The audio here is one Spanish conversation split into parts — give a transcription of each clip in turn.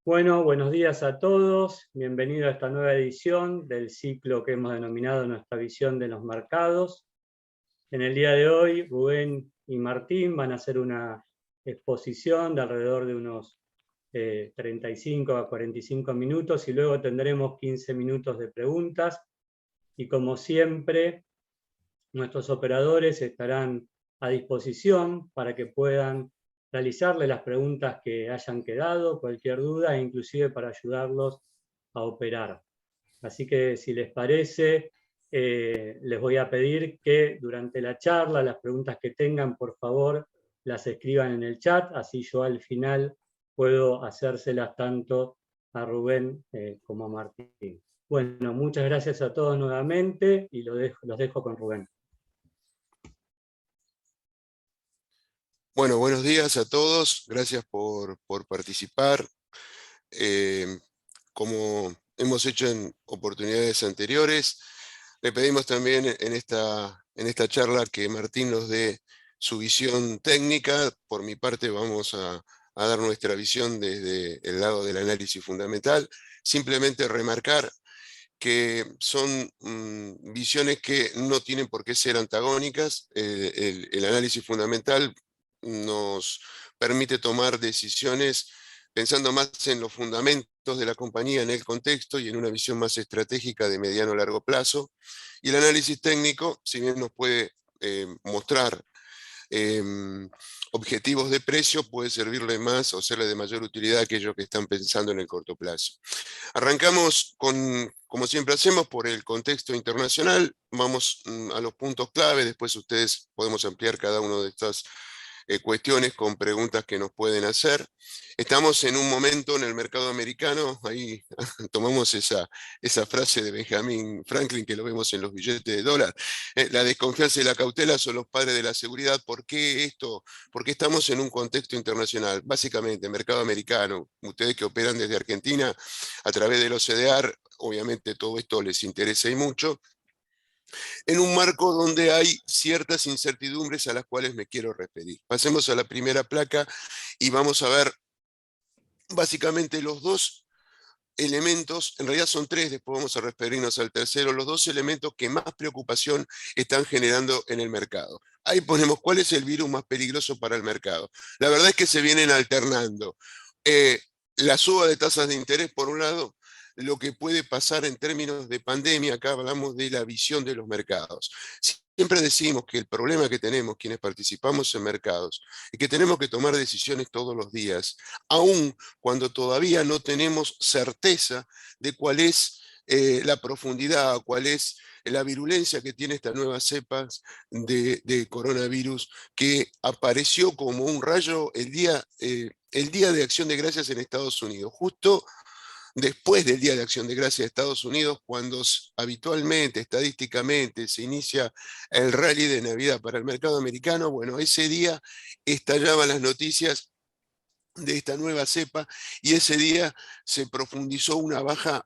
Bueno, buenos días a todos. Bienvenido a esta nueva edición del ciclo que hemos denominado Nuestra visión de los mercados. En el día de hoy, Rubén y Martín van a hacer una exposición de alrededor de unos 35 a 45 minutos y luego tendremos 15 minutos de preguntas. Y como siempre, nuestros operadores estarán a disposición para que puedan realizarle las preguntas que hayan quedado, cualquier duda, e inclusive para ayudarlos a operar. Así que si les parece, les voy a pedir que durante la charla las preguntas que tengan, por favor, las escriban en el chat, así yo al final puedo hacérselas tanto a Rubén como a Martín. Bueno, muchas gracias a todos nuevamente y los dejo con Rubén. Bueno, buenos días a todos, gracias por participar. Como hemos hecho en oportunidades anteriores, le pedimos también en esta charla que Martín nos dé su visión técnica. Por mi parte vamos a dar nuestra visión desde el lado del análisis fundamental. Simplemente remarcar que son visiones que no tienen por qué ser antagónicas. El análisis fundamental nos permite tomar decisiones pensando más en los fundamentos de la compañía, en el contexto y en una visión más estratégica de mediano a largo plazo. Y el análisis técnico, si bien nos puede mostrar objetivos de precio, puede servirle más o serle de mayor utilidad a aquellos que están pensando en el corto plazo. Arrancamos como siempre hacemos, por el contexto internacional. Vamos a los puntos clave, después ustedes podemos ampliar cada una de estas cuestiones con preguntas que nos pueden hacer. Estamos en un momento en el mercado americano, ahí tomamos esa frase de Benjamin Franklin que lo vemos en los billetes de dólar. La desconfianza y la cautela son los padres de la seguridad. ¿Por qué esto? Porque estamos en un contexto internacional, básicamente mercado americano. Ustedes que operan desde Argentina a través del OCDR, obviamente todo esto les interesa y mucho, en un marco donde hay ciertas incertidumbres a las cuales me quiero referir. Pasemos a la primera placa y vamos a ver básicamente los dos elementos, en realidad son tres, después vamos a referirnos al tercero, los dos elementos que más preocupación están generando en el mercado. Ahí ponemos cuál es el virus más peligroso para el mercado. La verdad es que se vienen alternando. La suba de tasas de interés, por un lado, lo que puede pasar en términos de pandemia, acá hablamos de la visión de los mercados. Siempre decimos que el problema que tenemos quienes participamos en mercados es que tenemos que tomar decisiones todos los días, aun cuando todavía no tenemos certeza de cuál es la profundidad, cuál es la virulencia que tiene esta nueva cepa de coronavirus que apareció como un rayo el día de Acción de Gracias en Estados Unidos, justo después del Día de Acción de Gracias de Estados Unidos, cuando habitualmente, estadísticamente, se inicia el rally de Navidad para el mercado americano. Bueno, ese día estallaban las noticias de esta nueva cepa y ese día se profundizó una baja,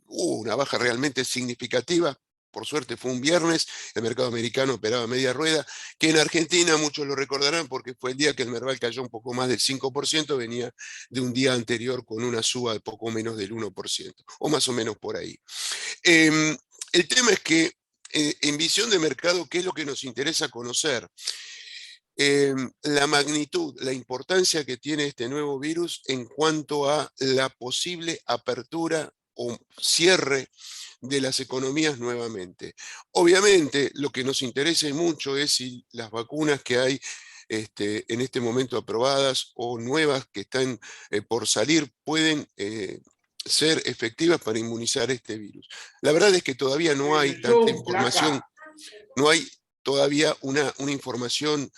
una baja realmente significativa. Por suerte fue un viernes, el mercado americano operaba media rueda, que en Argentina muchos lo recordarán porque fue el día que el Merval cayó un poco más del 5%, venía de un día anterior con una suba de poco menos del 1%, o más o menos por ahí. El tema es que en visión de mercado, ¿qué es lo que nos interesa conocer? La magnitud, la importancia que tiene este nuevo virus en cuanto a la posible apertura o cierre de las economías nuevamente. Obviamente, lo que nos interesa mucho es si las vacunas que hay en este momento aprobadas o nuevas que están por salir pueden ser efectivas para inmunizar este virus. La verdad es que todavía no hay tanta información, no hay todavía una información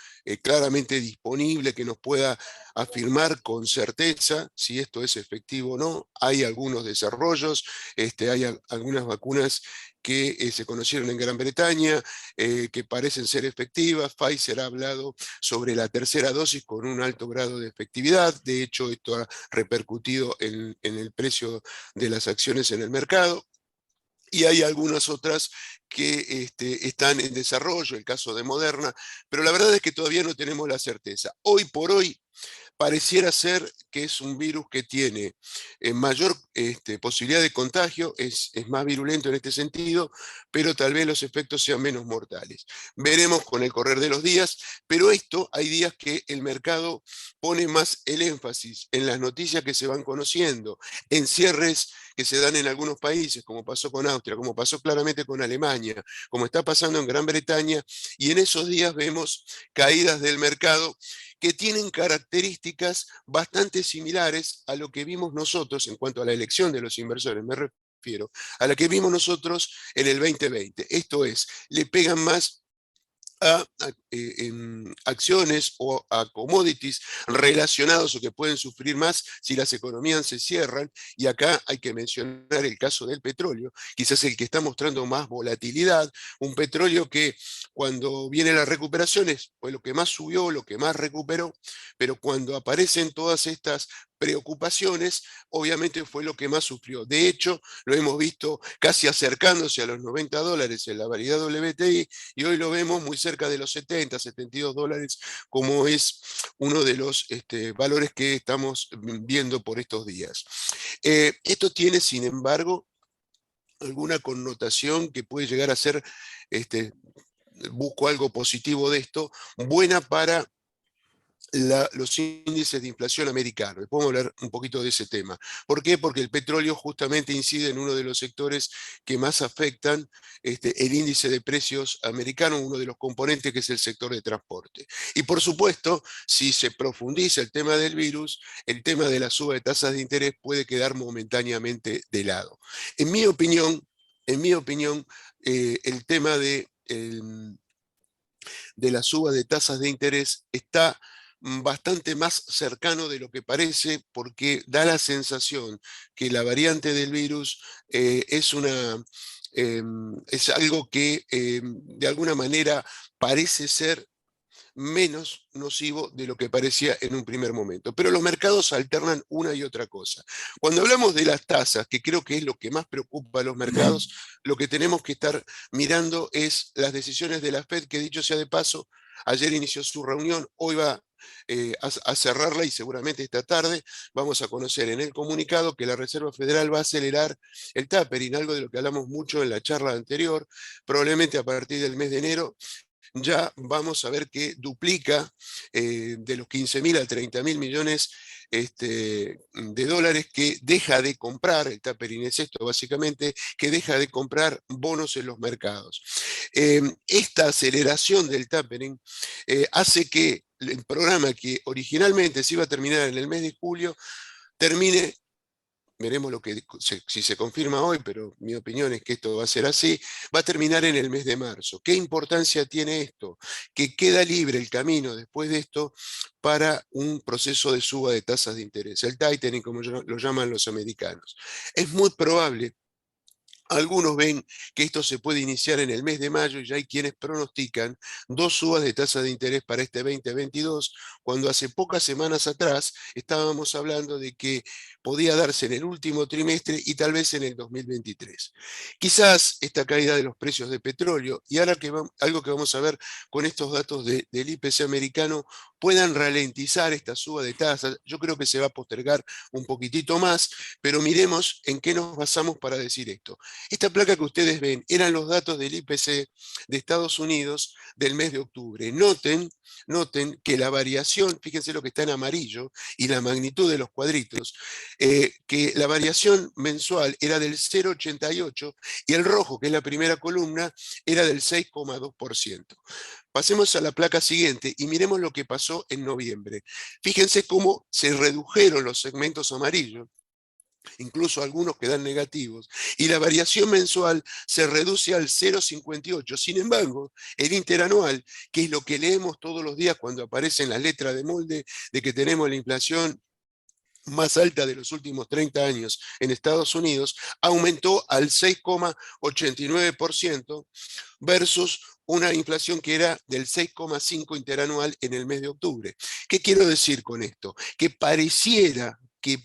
claramente disponible que nos pueda afirmar con certeza si esto es efectivo o no. Hay algunos desarrollos, hay algunas vacunas que se conocieron en Gran Bretaña, que parecen ser efectivas. Pfizer ha hablado sobre la tercera dosis con un alto grado de efectividad. De hecho, esto ha repercutido en el precio de las acciones en el mercado. Y hay algunas otras que están en desarrollo, el caso de Moderna, pero la verdad es que todavía no tenemos la certeza. Hoy por hoy, pareciera ser que es un virus que tiene mayor posibilidad de contagio, es más virulento en este sentido, pero tal vez los efectos sean menos mortales. Veremos con el correr de los días, pero esto hay días que el mercado pone más el énfasis en las noticias que se van conociendo, en cierres que se dan en algunos países, como pasó con Austria, como pasó claramente con Alemania, como está pasando en Gran Bretaña, y en esos días vemos caídas del mercado que tienen características bastante similares a lo que vimos nosotros en cuanto a la elección de los inversores, me refiero a la que vimos nosotros en el 2020. Esto es, le pegan más a acciones o a commodities relacionados o que pueden sufrir más si las economías se cierran. Y acá hay que mencionar el caso del petróleo, quizás el que está mostrando más volatilidad, un petróleo que cuando viene la recuperación fue lo que más subió, lo que más recuperó, pero cuando aparecen todas estas preocupaciones, obviamente fue lo que más sufrió. De hecho, lo hemos visto casi acercándose a los $90 en la variedad WTI, y hoy lo vemos muy cerca de los 70, $72, como es uno de los valores que estamos viendo por estos días. Esto tiene, sin embargo, alguna connotación que puede llegar a ser, busco algo positivo de esto, buena para los índices de inflación americanos. Después vamos a hablar un poquito de ese tema. ¿Por qué? Porque el petróleo justamente incide en uno de los sectores que más afectan el índice de precios americano, uno de los componentes que es el sector de transporte. Y por supuesto, si se profundiza el tema del virus, el tema de la suba de tasas de interés puede quedar momentáneamente de lado. En mi opinión, el tema de la suba de tasas de interés está bastante más cercano de lo que parece, porque da la sensación que la variante del virus es algo que de alguna manera parece ser menos nocivo de lo que parecía en un primer momento. Pero los mercados alternan una y otra cosa. Cuando hablamos de las tasas, que creo que es lo que más preocupa a los mercados, lo que tenemos que estar mirando es las decisiones de la Fed, que dicho sea de paso, ayer inició su reunión, hoy va a cerrarla, y seguramente esta tarde vamos a conocer en el comunicado que la Reserva Federal va a acelerar el tapering, algo de lo que hablamos mucho en la charla anterior. Probablemente a partir del mes de enero ya vamos a ver que duplica de los 15.000 a 30.000 millones de dólares, que deja de comprar, el tapering es esto básicamente, que deja de comprar bonos en los mercados. Esta aceleración del tapering hace que el programa, que originalmente se iba a terminar en el mes de julio, termine. Veremos si se confirma hoy, pero mi opinión es que esto va a ser así, va a terminar en el mes de marzo. ¿Qué importancia tiene esto? Que queda libre el camino después de esto para un proceso de suba de tasas de interés, el tightening, como lo llaman los americanos. Es muy probable. Algunos ven que esto se puede iniciar en el mes de mayo, y ya hay quienes pronostican dos subas de tasa de interés para este 2022, cuando hace pocas semanas atrás estábamos hablando de que podía darse en el último trimestre y tal vez en el 2023. Quizás esta caída de los precios de petróleo, y ahora algo que vamos a ver con estos datos del IPC americano, puedan ralentizar esta suba de tasas. Yo creo que se va a postergar un poquitito más, pero miremos en qué nos basamos para decir esto. Esta placa que ustedes ven eran los datos del IPC de Estados Unidos del mes de octubre. Noten que la variación, fíjense lo que está en amarillo y la magnitud de los cuadritos, que la variación mensual era del 0,88, y el rojo, que es la primera columna, era del 6,2%. Pasemos a la placa siguiente y miremos lo que pasó en noviembre. Fíjense cómo se redujeron los segmentos amarillos, incluso algunos quedan negativos, y la variación mensual se reduce al 0,58. Sin embargo, el interanual, que es lo que leemos todos los días cuando aparece en las letras de molde de que tenemos la inflación más alta de los últimos 30 años en Estados Unidos, aumentó al 6,89% versus una inflación que era del 6,5 interanual en el mes de octubre. ¿Qué quiero decir con esto? Que pareciera que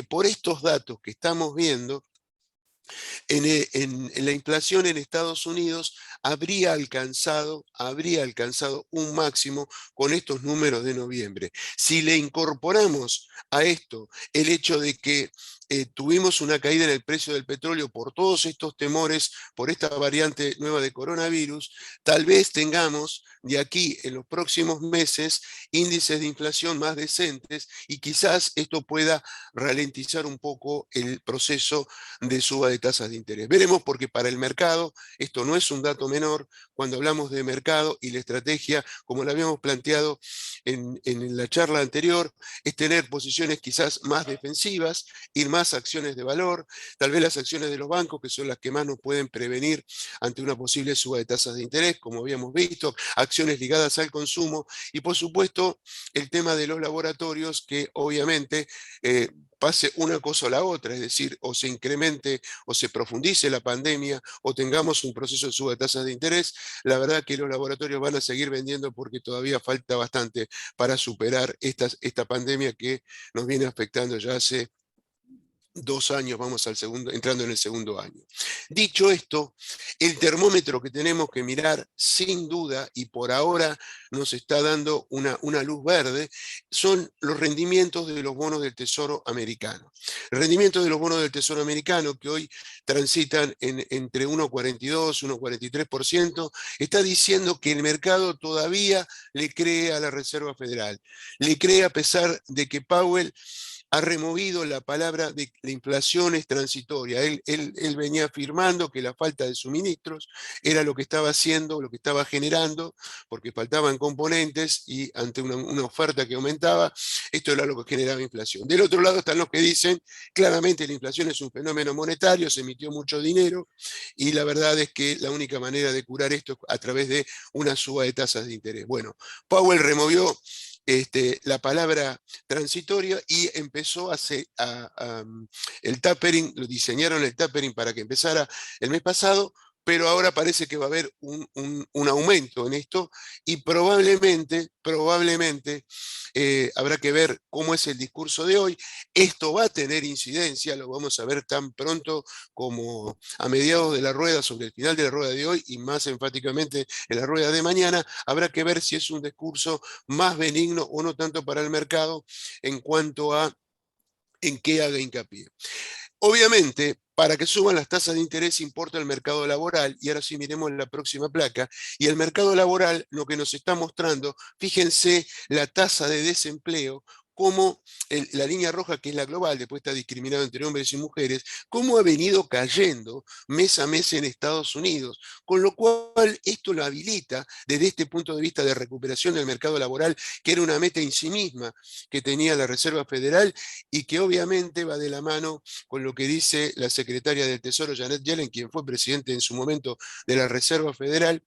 por estos datos que estamos viendo, en la inflación en Estados Unidos habría alcanzado un máximo con estos números de noviembre. Si le incorporamos a esto el hecho de que tuvimos una caída en el precio del petróleo por todos estos temores, por esta variante nueva de coronavirus, tal vez tengamos de aquí en los próximos meses índices de inflación más decentes y quizás esto pueda ralentizar un poco el proceso de suba de tasas de interés. Veremos, porque para el mercado esto no es un dato menor. Cuando hablamos de mercado y la estrategia, como la habíamos planteado en la charla anterior, es tener posiciones quizás más defensivas, ir más a acciones de valor, tal vez las acciones de los bancos, que son las que más nos pueden prevenir ante una posible suba de tasas de interés, como habíamos visto, acciones ligadas al consumo, y por supuesto el tema de los laboratorios, que obviamente pase una cosa o la otra, es decir, o se incremente o se profundice la pandemia o tengamos un proceso de suba de tasas de interés. La verdad que los laboratorios van a seguir vendiendo porque todavía falta bastante para superar esta pandemia que nos viene afectando ya hace 2 años, vamos entrando en el segundo año. Dicho esto, el termómetro que tenemos que mirar sin duda, y por ahora nos está dando una luz verde, son los rendimientos de los bonos del Tesoro americano. El rendimiento de los bonos del Tesoro americano, que hoy transitan entre 1,42 y 1,43%, está diciendo que el mercado todavía le cree a la Reserva Federal. Le cree a pesar de que Powell ha removido la palabra de la inflación es transitoria. Él venía afirmando que la falta de suministros era lo que estaba haciendo, lo que estaba generando, porque faltaban componentes y ante una oferta que aumentaba, esto era lo que generaba inflación. Del otro lado están los que dicen claramente la inflación es un fenómeno monetario, se emitió mucho dinero y la verdad es que la única manera de curar esto es a través de una suba de tasas de interés. Bueno, Powell removió la palabra transitoria y empezó el tapering, lo diseñaron el tapering para que empezara el mes pasado, pero ahora parece que va a haber un aumento en esto y probablemente habrá que ver cómo es el discurso de hoy. Esto va a tener incidencia, lo vamos a ver tan pronto como a mediados de la rueda, sobre el final de la rueda de hoy y más enfáticamente en la rueda de mañana. Habrá que ver si es un discurso más benigno o no tanto para el mercado en cuanto a en qué haga hincapié. Obviamente, para que suban las tasas de interés importa el mercado laboral, y ahora sí miremos la próxima placa, y el mercado laboral lo que nos está mostrando, fíjense la tasa de desempleo, cómo la línea roja, que es la global, después está discriminado entre hombres y mujeres, cómo ha venido cayendo mes a mes en Estados Unidos, con lo cual esto lo habilita desde este punto de vista de recuperación del mercado laboral, que era una meta en sí misma que tenía la Reserva Federal y que obviamente va de la mano con lo que dice la secretaria del Tesoro, Janet Yellen, quien fue presidente en su momento de la Reserva Federal,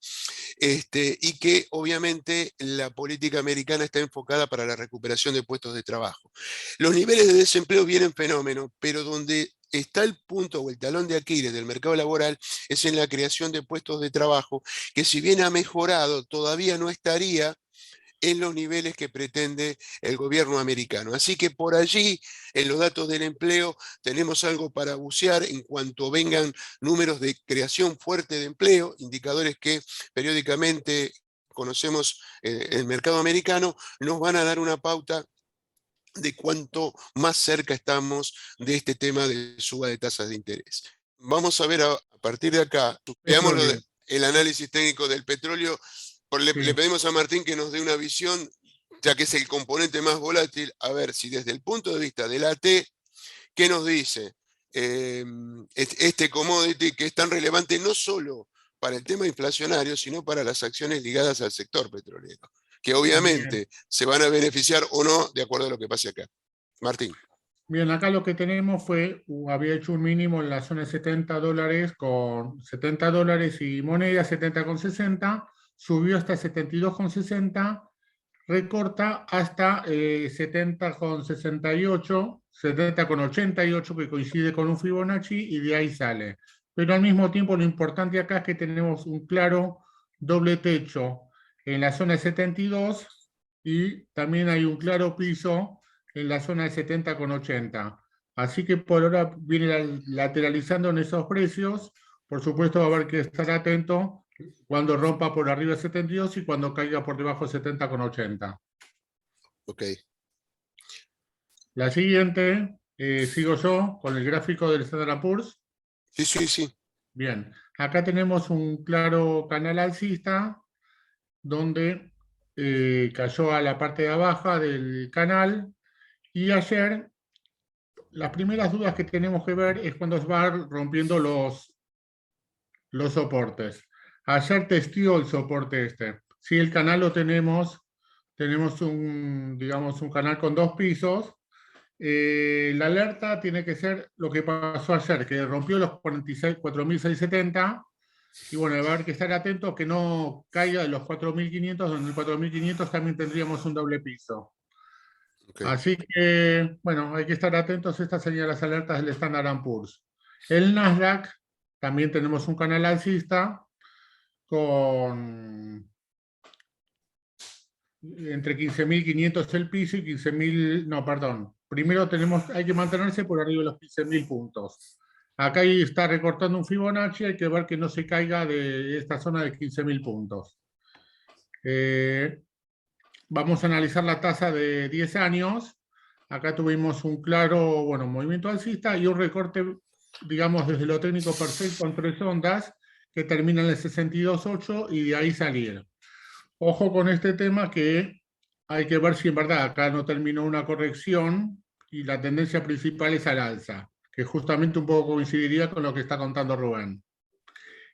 y que obviamente la política americana está enfocada para la recuperación de puestos de trabajo. Los niveles de desempleo vienen fenómenos, pero donde está el punto o el talón de Aquiles del mercado laboral es en la creación de puestos de trabajo, que si bien ha mejorado, todavía no estaría en los niveles que pretende el gobierno americano. Así que por allí, en los datos del empleo, tenemos algo para bucear en cuanto vengan números de creación fuerte de empleo, indicadores que periódicamente conocemos en el mercado americano, nos van a dar una pauta de cuánto más cerca estamos de este tema de suba de tasas de interés. Vamos a ver a partir de acá, veamos el análisis técnico del petróleo. Le pedimos a Martín que nos dé una visión, ya que es el componente más volátil, a ver si desde el punto de vista del AT, ¿qué nos dice este commodity que es tan relevante no solo para el tema inflacionario, sino para las acciones ligadas al sector petrolero, que obviamente se van a beneficiar o no de acuerdo a lo que pase acá? Martín. Bien, acá lo que tenemos fue, había hecho un mínimo en la zona de $70 con $70 y moneda, 70,60, subió hasta 72,60, recorta hasta 70,68, 70,88, que coincide con un Fibonacci, y de ahí sale. Pero al mismo tiempo lo importante acá es que tenemos un claro doble techo en la zona de 72 y también hay un claro piso en la zona de 70,80. Así que por ahora viene lateralizando en esos precios. Por supuesto va a haber que estar atento cuando rompa por arriba de 72 y cuando caiga por debajo de 70,80. Ok. La siguiente, sigo yo con el gráfico del Standard & Poor's. Sí, sí, sí. Bien, acá tenemos un claro canal alcista donde cayó a la parte de abajo del canal, y ayer las primeras dudas que tenemos que ver es cuando se va rompiendo los soportes. Ayer testió el soporte este. Si el canal lo tenemos digamos, un canal con 2 pisos. La alerta tiene que ser lo que pasó ayer, que rompió los 4.670, y bueno, va a haber que estar atentos que no caiga de los 4.500, donde en el 4.500 también tendríamos un doble piso. Ok. Así que, bueno, hay que estar atentos. Estas serían las alertas del Standard & Poor's. El Nasdaq, también tenemos un canal alcista con entre 15.500 el piso y 15.000, no, perdón. Primero hay que mantenerse por arriba de los 15.000 puntos. Acá está recortando un Fibonacci, hay que ver que no se caiga de esta zona de 15.000 puntos. Vamos a analizar la tasa de 10 años. Acá tuvimos un claro, bueno, movimiento alcista y un recorte, digamos, desde lo técnico perfecto en 3 ondas que terminan en el 62.8 y de ahí salir. Ojo con este tema, que hay que ver si en verdad acá no terminó una corrección y la tendencia principal es al alza, que justamente un poco coincidiría con lo que está contando Rubén.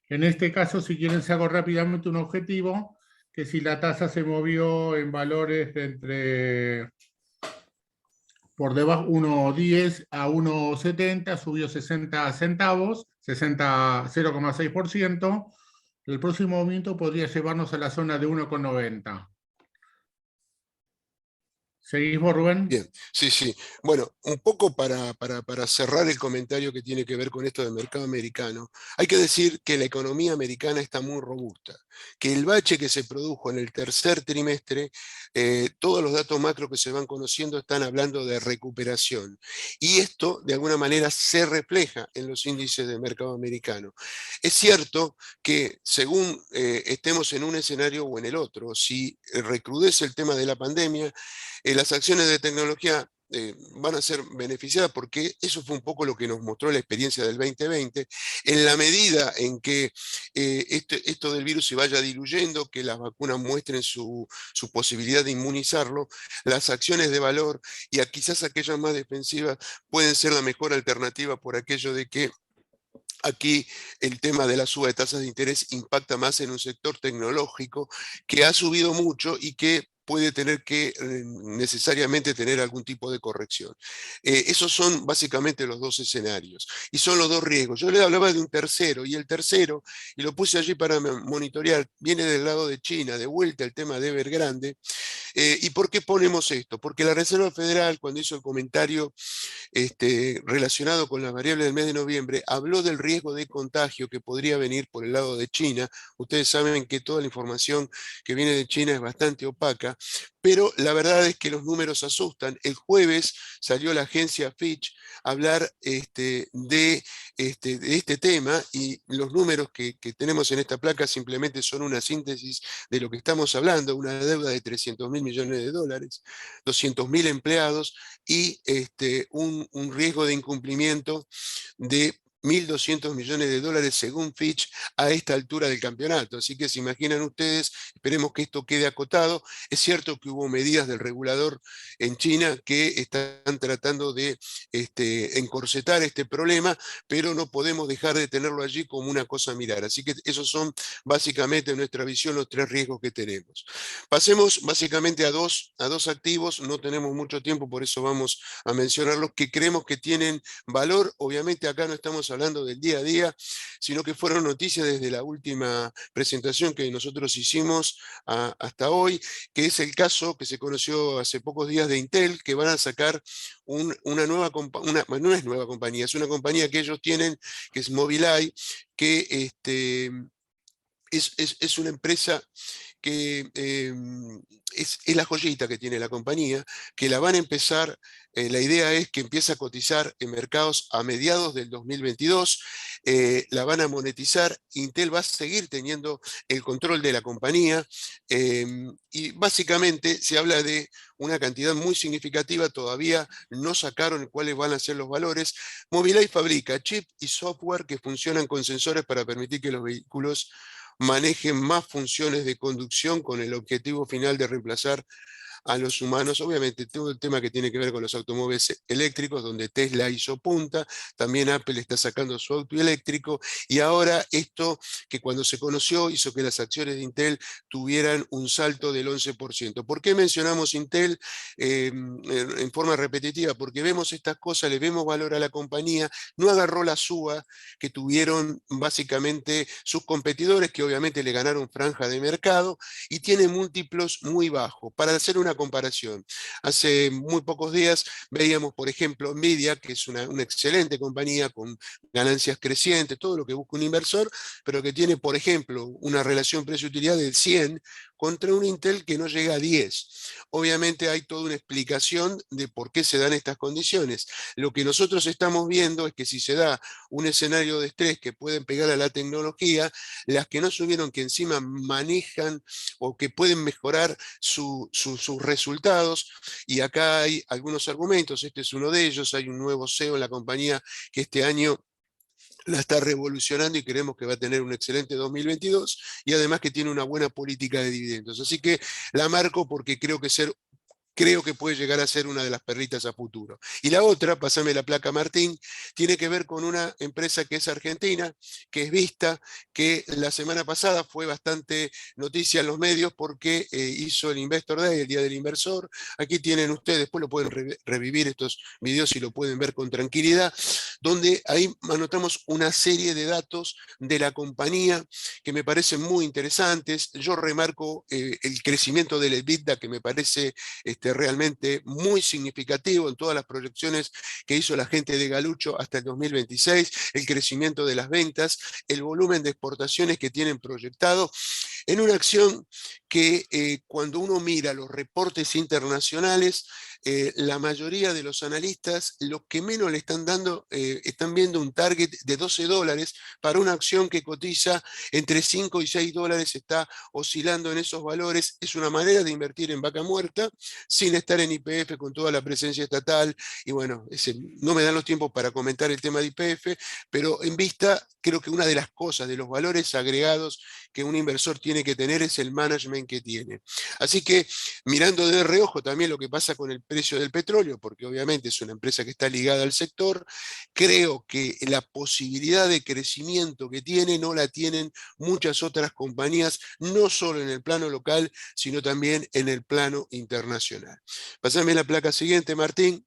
En este caso, si quieren, se hago rápidamente un objetivo, que si la tasa se movió en valores de por debajo 1.10 a 1.70, subió 60 centavos, 0,6%, el próximo movimiento podría llevarnos a la zona de 1,90. ¿Seguimos, Rubén? Bien, sí, sí. Bueno, un poco para cerrar el comentario que tiene que ver con esto del mercado americano, hay que decir que la economía americana está muy robusta, que el bache que se produjo en el tercer trimestre, todos los datos macro que se van conociendo están hablando de recuperación. Y esto, de alguna manera, se refleja en los índices del mercado americano. Es cierto que según estemos en un escenario o en el otro, si recrudece el tema de la pandemia, las acciones de tecnología van a ser beneficiadas, porque eso fue un poco lo que nos mostró la experiencia del 2020, en la medida en que esto del virus se vaya diluyendo, que las vacunas muestren su posibilidad de inmunizarlo, las acciones de valor y quizás aquellas más defensivas pueden ser la mejor alternativa, por aquello de que aquí el tema de la suba de tasas de interés impacta más en un sector tecnológico que ha subido mucho y que puede tener que necesariamente tener algún tipo de corrección. Esos son básicamente los dos escenarios y son los dos riesgos. Yo le hablaba de un tercero, y el tercero, y lo puse allí para monitorear, viene del lado de China, de vuelta el tema de Evergrande. ¿Y por qué ponemos esto? Porque la Reserva Federal, cuando hizo el comentario relacionado con las variables del mes de noviembre, habló del riesgo de contagio que podría venir por el lado de China. Ustedes saben que toda la información que viene de China es bastante opaca, pero la verdad es que los números asustan. El jueves salió la agencia Fitch a hablar de este tema, y los números que tenemos en esta placa simplemente son una síntesis de lo que estamos hablando: una deuda de 300.000 millones de dólares, 200.000 empleados y un riesgo de incumplimiento de 1.200 millones de dólares según Fitch a esta altura del campeonato. Así que se imaginan ustedes, esperemos que esto quede acotado. Es cierto que hubo medidas del regulador en China que están tratando de encorsetar este problema, pero no podemos dejar de tenerlo allí como una cosa a mirar. Así que esos son básicamente, en nuestra visión, los tres riesgos que tenemos. Pasemos básicamente a dos activos. No tenemos mucho tiempo, por eso vamos a mencionarlos, que creemos que tienen valor. Obviamente acá no estamos hablando del día a día, sino que fueron noticias desde la última presentación que nosotros hicimos hasta hoy, que es el caso que se conoció hace pocos días de Intel, que van a sacar una nueva compañía. No es nueva compañía, es una compañía que ellos tienen, que es Mobileye, que es una empresa que es la joyita que tiene la compañía, que la van a empezar, la idea es que empiece a cotizar en mercados a mediados del 2022, la van a monetizar, Intel va a seguir teniendo el control de la compañía, y básicamente se habla de una cantidad muy significativa, todavía no sacaron cuáles van a ser los valores. Mobileye fabrica chip y software que funcionan con sensores para permitir que los vehículos manejen más funciones de conducción con el objetivo final de reemplazar a los humanos. Obviamente todo el tema que tiene que ver con los automóviles eléctricos, donde Tesla hizo punta, también Apple está sacando su auto eléctrico, y ahora esto que cuando se conoció hizo que las acciones de Intel tuvieran un salto del 11%. ¿Por qué mencionamos Intel en forma repetitiva? Porque vemos estas cosas, le vemos valor a la compañía, no agarró la suba que tuvieron básicamente sus competidores, que obviamente le ganaron franja de mercado, y tiene múltiplos muy bajos. Para hacer una comparación, hace muy pocos días veíamos, por ejemplo, Nvidia, que es una excelente compañía con ganancias crecientes, todo lo que busca un inversor, pero que tiene, por ejemplo, una relación precio-utilidad del 100 contra un Intel que no llega a 10. Obviamente hay toda una explicación de por qué se dan estas condiciones. Lo que nosotros estamos viendo es que si se da un escenario de estrés que pueden pegar a la tecnología, las que no subieron, que encima manejan o que pueden mejorar sus resultados, y acá hay algunos argumentos, este es uno de ellos. Hay un nuevo CEO en la compañía que este año la está revolucionando y creemos que va a tener un excelente 2022, y además que tiene una buena política de dividendos. Así que la marco porque creo que puede llegar a ser una de las perritas a futuro. Y la otra, pasame la placa Martín, tiene que ver con una empresa que es argentina, que es Vista, que la semana pasada fue bastante noticia en los medios porque hizo el Investor Day, el Día del Inversor. Aquí tienen ustedes, después lo pueden revivir estos videos y lo pueden ver con tranquilidad, donde ahí anotamos una serie de datos de la compañía que me parecen muy interesantes. Yo remarco el crecimiento del EBITDA, que me parece realmente muy significativo en todas las proyecciones que hizo la gente de Galucho hasta el 2026, el crecimiento de las ventas, el volumen de exportaciones que tienen proyectado, en una acción que cuando uno mira los reportes internacionales, la mayoría de los analistas, lo que menos le están dando, están viendo un target de $12 para una acción que cotiza entre 5 y 6 dólares, está oscilando en esos valores. Es una manera de invertir en vaca muerta, sin estar en YPF con toda la presencia estatal, y bueno, no me dan los tiempos para comentar el tema de YPF, pero en Vista creo que una de las cosas, de los valores agregados que un inversor tiene que tener, es el management que tiene. Así que mirando de reojo también lo que pasa con el precio del petróleo, porque obviamente es una empresa que está ligada al sector, creo que la posibilidad de crecimiento que tiene no la tienen muchas otras compañías, no solo en el plano local, sino también en el plano internacional. Pasame la placa siguiente, Martín.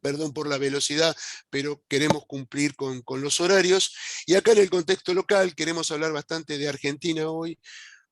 Perdón por la velocidad, pero queremos cumplir con los horarios. Y acá en el contexto local queremos hablar bastante de Argentina hoy.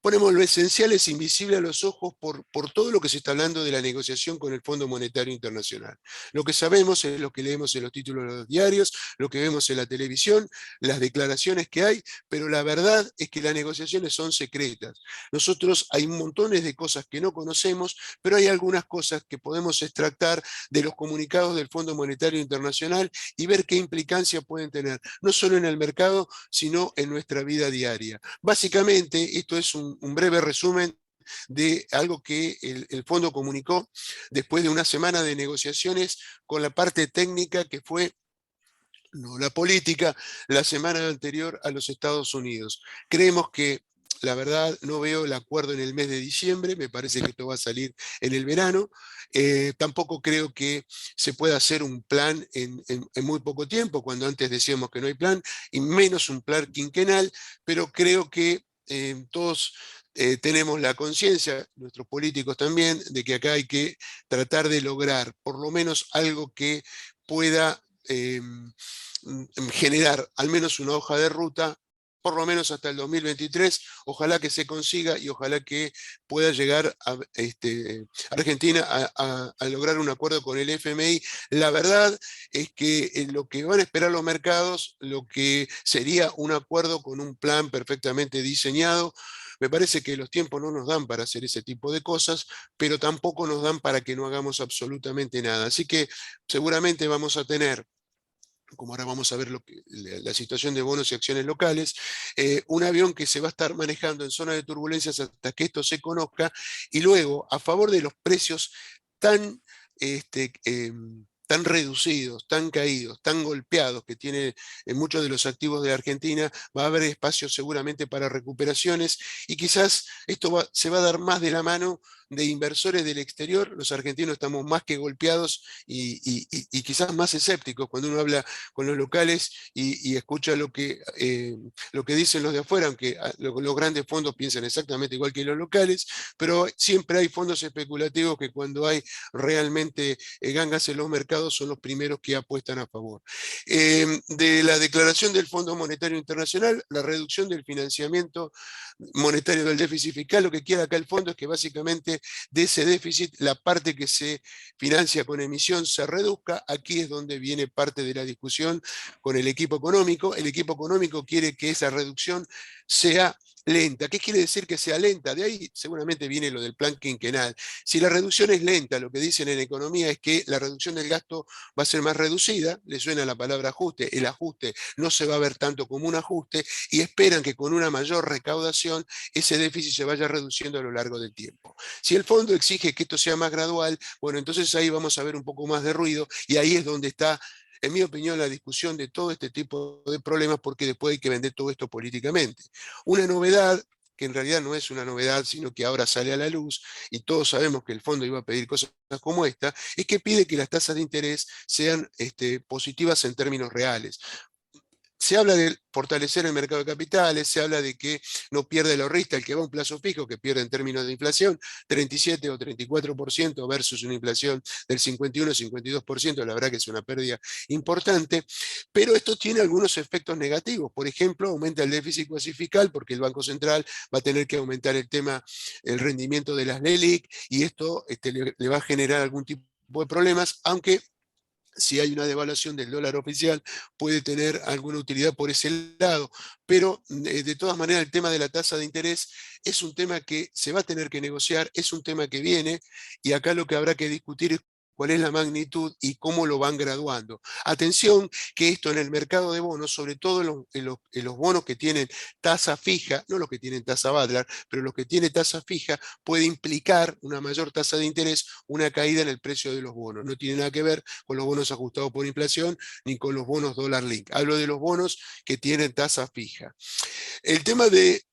Ponemos lo esencial, es invisible a los ojos por todo lo que se está hablando de la negociación con el Fondo Monetario Internacional. Lo que sabemos es lo que leemos en los títulos de los diarios, lo que vemos en la televisión, las declaraciones que hay, pero la verdad es que las negociaciones son secretas. Nosotros hay montones de cosas que no conocemos, pero hay algunas cosas que podemos extractar de los comunicados del Fondo Monetario Internacional y ver qué implicancia pueden tener, no solo en el mercado, sino en nuestra vida diaria. Básicamente, esto es un breve resumen de algo que el fondo comunicó después de una semana de negociaciones con la parte técnica, que fue, no la política, la semana anterior a los Estados Unidos. Creemos que, la verdad, no veo el acuerdo en el mes de diciembre, me parece que esto va a salir en el verano. Tampoco creo que se pueda hacer un plan en muy poco tiempo, cuando antes decíamos que no hay plan, y menos un plan quinquenal, pero creo que todos tenemos la conciencia, nuestros políticos también, de que acá hay que tratar de lograr por lo menos algo que pueda generar al menos una hoja de ruta, por lo menos hasta el 2023, ojalá que se consiga y ojalá que pueda llegar a Argentina a lograr un acuerdo con el FMI. La verdad es que lo que van a esperar los mercados, lo que sería un acuerdo con un plan perfectamente diseñado, Me parece que los tiempos no nos dan para hacer ese tipo de cosas, pero tampoco nos dan para que no hagamos absolutamente nada. Así que seguramente vamos a tener, como ahora vamos a ver la situación de bonos y acciones locales, un avión que se va a estar manejando en zona de turbulencias hasta que esto se conozca, y luego, a favor de los precios tan, tan reducidos, tan caídos, tan golpeados que tiene en muchos de los activos de Argentina, va a haber espacio seguramente para recuperaciones, y quizás esto se va a dar más de la mano de inversores del exterior. Los argentinos estamos más que golpeados y quizás más escépticos cuando uno habla con los locales y escucha lo que dicen los de afuera, aunque los grandes fondos piensan exactamente igual que los locales, pero siempre hay fondos especulativos que cuando hay realmente gangas en los mercados son los primeros que apuestan a favor. De la declaración del Fondo Monetario Internacional, la reducción del financiamiento monetario del déficit fiscal, lo que quiere acá el fondo es que básicamente de ese déficit la parte que se financia con emisión se reduzca. Aquí es donde viene parte de la discusión con el equipo económico. El equipo económico quiere que esa reducción sea lenta. ¿Qué quiere decir que sea lenta? De ahí seguramente viene lo del plan quinquenal. Si la reducción es lenta, lo que dicen en economía es que la reducción del gasto va a ser más reducida, le suena la palabra ajuste, el ajuste no se va a ver tanto como un ajuste, y esperan que con una mayor recaudación ese déficit se vaya reduciendo a lo largo del tiempo. Si el fondo exige que esto sea más gradual, bueno, entonces ahí vamos a ver un poco más de ruido, y ahí es donde está, en mi opinión, la discusión de todo este tipo de problemas, porque después hay que vender todo esto políticamente. Una novedad, que en realidad no es una novedad, sino que ahora sale a la luz, y todos sabemos que el fondo iba a pedir cosas como esta, es que pide que las tasas de interés sean positivas en términos reales. Se habla de fortalecer el mercado de capitales, se habla de que no pierde el ahorrista, el que va a un plazo fijo, que pierde en términos de inflación 37 o 34% versus una inflación del 51 o 52%, la verdad que es una pérdida importante, pero esto tiene algunos efectos negativos. Por ejemplo, aumenta el déficit cuasi fiscal porque el Banco Central va a tener que aumentar el rendimiento de las LELIQ, y esto le va a generar algún tipo de problemas, aunque si hay una devaluación del dólar oficial, puede tener alguna utilidad por ese lado. Pero de todas maneras, el tema de la tasa de interés es un tema que se va a tener que negociar, es un tema que viene, y acá lo que habrá que discutir es cuál es la magnitud y cómo lo van graduando. Atención, que esto en el mercado de bonos, sobre todo en los bonos que tienen tasa fija, no los que tienen tasa Badlar, pero los que tienen tasa fija, puede implicar una mayor tasa de interés, una caída en el precio de los bonos. No tiene nada que ver con los bonos ajustados por inflación ni con los bonos dólar link. Hablo de los bonos que tienen tasa fija. El tema de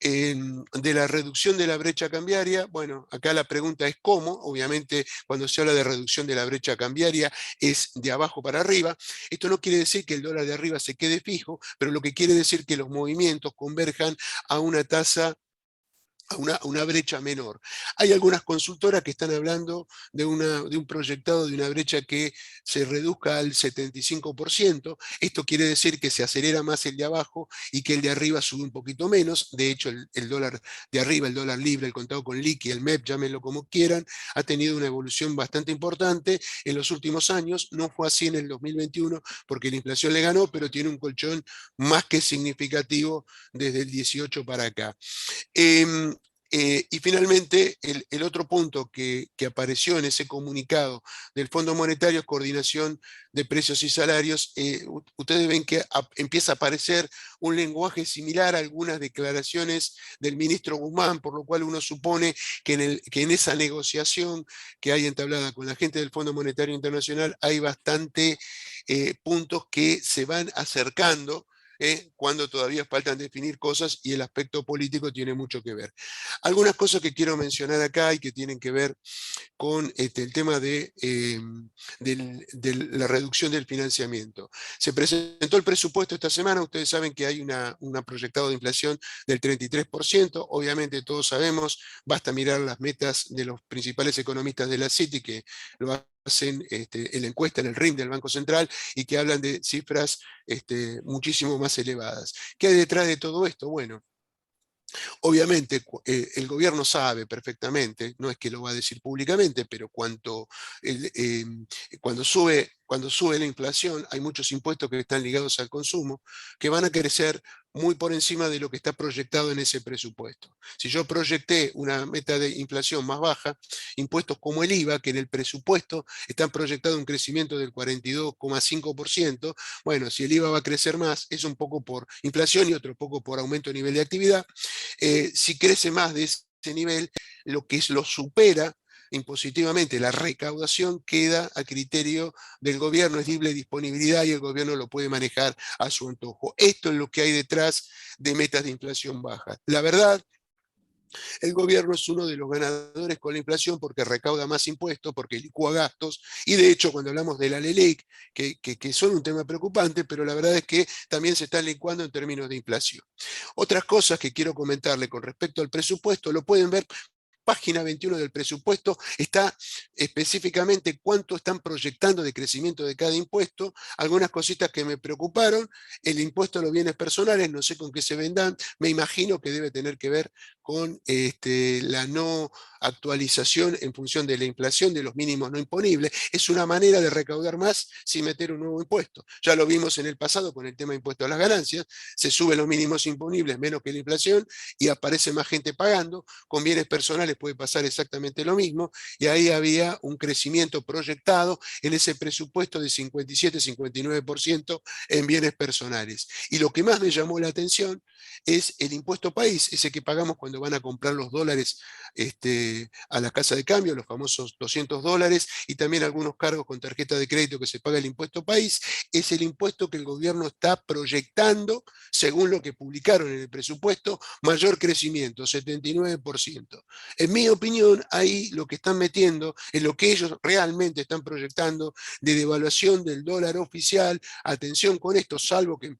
la reducción de la brecha cambiaria, bueno, acá la pregunta es cómo. Obviamente, cuando se habla de reducción de la brecha cambiaria es de abajo para arriba. Esto no quiere decir que el dólar de arriba se quede fijo, pero lo que quiere decir que los movimientos converjan a una tasa, a una brecha menor. Hay algunas consultoras que están hablando de un proyectado de una brecha que se reduzca al 75%. Esto quiere decir que se acelera más el de abajo y que el de arriba sube un poquito menos. De hecho, el dólar de arriba, el dólar libre, el contado con liqui, el MEP, llámenlo como quieran, ha tenido una evolución bastante importante en los últimos años. No fue así en el 2021 porque la inflación le ganó, pero tiene un colchón más que significativo desde el 18 para acá. Y finalmente, el otro punto que apareció en ese comunicado del Fondo Monetario es coordinación de precios y salarios. Ustedes ven que empieza a aparecer un lenguaje similar a algunas declaraciones del ministro Guzmán, por lo cual uno supone que en esa negociación que hay entablada con la gente del Fondo Monetario Internacional hay bastante puntos que se van acercando, cuando todavía faltan definir cosas, y el aspecto político tiene mucho que ver. Algunas cosas que quiero mencionar acá y que tienen que ver con el tema de la reducción del financiamiento. Se presentó el presupuesto esta semana. Ustedes saben que hay una proyectado de inflación del 33%. Obviamente todos sabemos, basta mirar las metas de los principales economistas de la Citi, que lo hacen en la encuesta en el RIM del Banco Central, y que hablan de cifras muchísimo más elevadas. ¿Qué hay detrás de todo esto? Bueno, obviamente el gobierno sabe perfectamente, no es que lo va a decir públicamente, pero cuando cuando sube la inflación, hay muchos impuestos que están ligados al consumo, que van a crecer muy por encima de lo que está proyectado en ese presupuesto. Si yo proyecté una meta de inflación más baja, impuestos como el IVA, que en el presupuesto están proyectados un crecimiento del 42,5%, bueno, si el IVA va a crecer más, es un poco por inflación y otro poco por aumento de nivel de actividad. Si crece más de ese nivel, lo que lo supera impositivamente, la recaudación queda a criterio del gobierno, es libre disponibilidad y el gobierno lo puede manejar a su antojo. Esto es lo que hay detrás de metas de inflación baja. La verdad, el gobierno es uno de los ganadores con la inflación porque recauda más impuestos, porque licúa gastos, y de hecho cuando hablamos de la LELIQ, que son un tema preocupante, pero la verdad es que también se están licuando en términos de inflación. Otras cosas que quiero comentarle con respecto al presupuesto, lo pueden ver página 21 del presupuesto, está específicamente cuánto están proyectando de crecimiento de cada impuesto. Algunas cositas que me preocuparon, el impuesto a los bienes personales, no sé con qué se vendan, me imagino que debe tener que ver con la no actualización en función de la inflación de los mínimos no imponibles. Es una manera de recaudar más sin meter un nuevo impuesto. Ya lo vimos en el pasado con el tema de impuesto a las ganancias, se suben los mínimos imponibles menos que la inflación y aparece más gente pagando. Con bienes personales puede pasar exactamente lo mismo, y ahí había un crecimiento proyectado en ese presupuesto de 57-59% en bienes personales. Y lo que más me llamó la atención es el impuesto país, ese que pagamos cuando van a comprar los dólares a la casa de cambio, los famosos $200, y también algunos cargos con tarjeta de crédito que se paga el impuesto país. Es el impuesto que el gobierno está proyectando, según lo que publicaron en el presupuesto, mayor crecimiento, 79%. En mi opinión, ahí lo que están metiendo es lo que ellos realmente están proyectando de devaluación del dólar oficial. Atención con esto, salvo que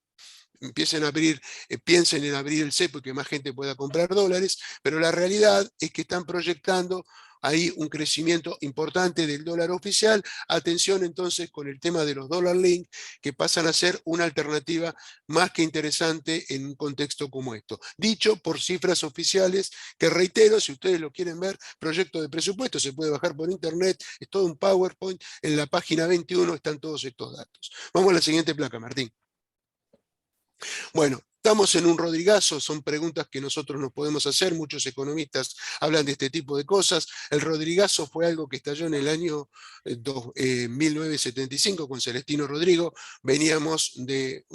empiecen a abrir, piensen en abrir el cepo y que más gente pueda comprar dólares, pero la realidad es que están proyectando ahí un crecimiento importante del dólar oficial. Atención entonces con el tema de los dólar link, que pasan a ser una alternativa más que interesante en un contexto como esto. Dicho por cifras oficiales, que reitero, si ustedes lo quieren ver, proyecto de presupuesto, se puede bajar por internet, es todo un PowerPoint, en la página 21 están todos estos datos. Vamos a la siguiente placa, Martín. Bueno, estamos en un rodrigazo, son preguntas que nosotros nos podemos hacer, muchos economistas hablan de este tipo de cosas. El rodrigazo fue algo que estalló en el año 1975 con Celestino Rodrigo. Veníamos de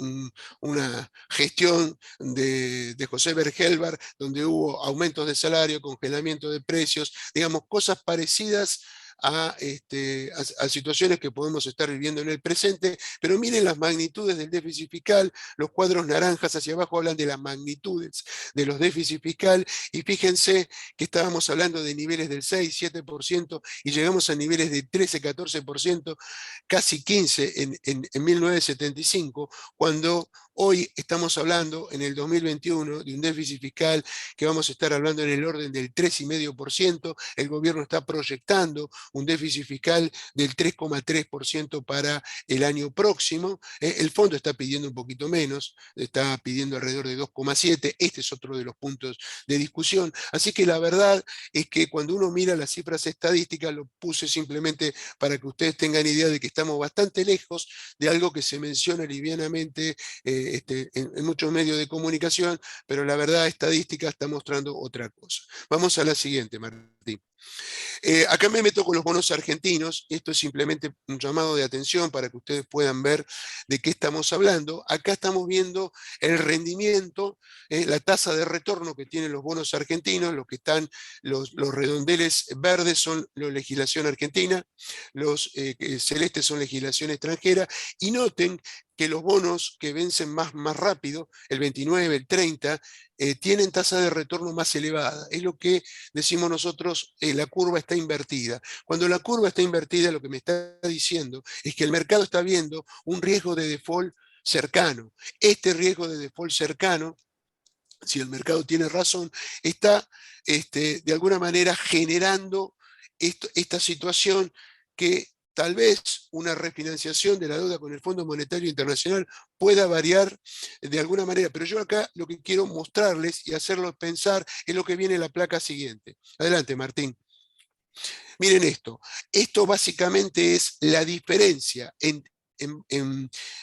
una gestión de José Bergelbar, donde hubo aumentos de salario, congelamiento de precios, digamos, cosas parecidas a situaciones que podemos estar viviendo en el presente, pero miren las magnitudes del déficit fiscal, los cuadros naranjas hacia abajo hablan de las magnitudes de los déficits fiscal, y fíjense que estábamos hablando de niveles del 6-7% y llegamos a niveles de 13-14%, casi 15% en 1975, cuando hoy estamos hablando en el 2021 de un déficit fiscal que vamos a estar hablando en el orden del 3,5%, el gobierno está proyectando un déficit fiscal del 3,3% para el año próximo. El fondo está pidiendo un poquito menos, está pidiendo alrededor de 2,7%. Este es otro de los puntos de discusión. Así que la verdad es que cuando uno mira las cifras estadísticas, lo puse simplemente para que ustedes tengan idea de que estamos bastante lejos de algo que se menciona livianamente en muchos medios de comunicación, pero la verdad estadística está mostrando otra cosa. Vamos a la siguiente, Martín. Acá me meto con los bonos argentinos. Esto es simplemente un llamado de atención para que ustedes puedan ver de qué estamos hablando. Acá estamos viendo el rendimiento, la tasa de retorno que tienen los bonos argentinos. Lo que están, los redondeles verdes son la legislación argentina, los celestes son legislación extranjera, y noten que los bonos que vencen más rápido, el 29, el 30, tienen tasa de retorno más elevada. Es lo que decimos nosotros, la curva está invertida. Cuando la curva está invertida, lo que me está diciendo es que el mercado está viendo un riesgo de default cercano. Este riesgo de default cercano, si el mercado tiene razón, está de alguna manera generando esta situación que tal vez una refinanciación de la deuda con el Fondo Monetario Internacional pueda variar de alguna manera. Pero yo acá lo que quiero mostrarles y hacerlos pensar es lo que viene en la placa siguiente. Adelante, Martín. Miren esto. Esto básicamente es la diferencia en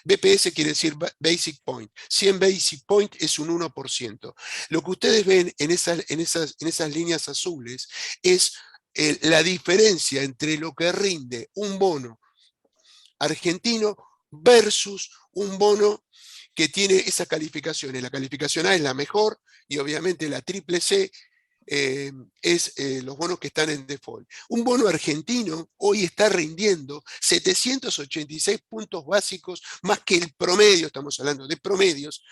BPS quiere decir Basic Point. 100 Basic Point es un 1%. Lo que ustedes ven en esas líneas azules es la diferencia entre lo que rinde un bono argentino versus un bono que tiene esas calificaciones. La calificación A es la mejor y obviamente la triple C es los bonos que están en default. Un bono argentino hoy está rindiendo 786 puntos básicos más que el promedio, estamos hablando de promedios,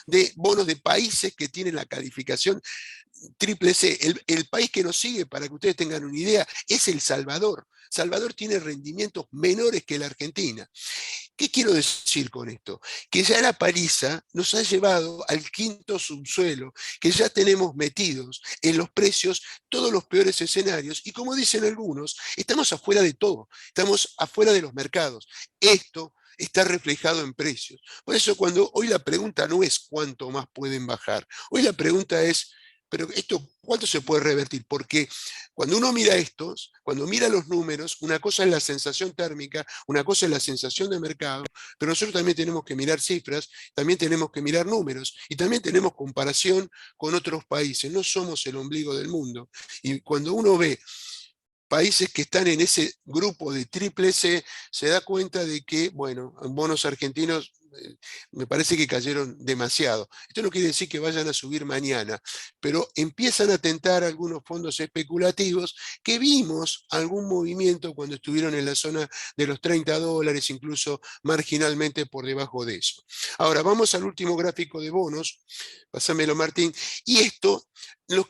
de bonos de países que tienen la calificación triple C. El país que nos sigue, para que ustedes tengan una idea, es El Salvador. Salvador tiene rendimientos menores que la Argentina. ¿Qué quiero decir con esto? Que ya la paliza nos ha llevado al quinto subsuelo, que ya tenemos metidos en los precios todos los peores escenarios y como dicen algunos, estamos afuera de todo, estamos afuera de los mercados. Esto está reflejado en precios. Por eso hoy la pregunta no es cuánto más pueden bajar, hoy la pregunta es, pero esto, ¿cuánto se puede revertir? Porque cuando uno mira estos, cuando mira los números, una cosa es la sensación térmica, una cosa es la sensación de mercado, pero nosotros también tenemos que mirar cifras, también tenemos que mirar números y también tenemos comparación con otros países. No somos el ombligo del mundo. Y cuando uno ve países que están en ese grupo de triple C, se da cuenta de que, bueno, bonos argentinos me parece que cayeron demasiado. Esto no quiere decir que vayan a subir mañana, pero empiezan a tentar algunos fondos especulativos que vimos algún movimiento cuando estuvieron en la zona de los $30, incluso marginalmente por debajo de eso. Ahora, vamos al último gráfico de bonos, pásamelo Martín, y esto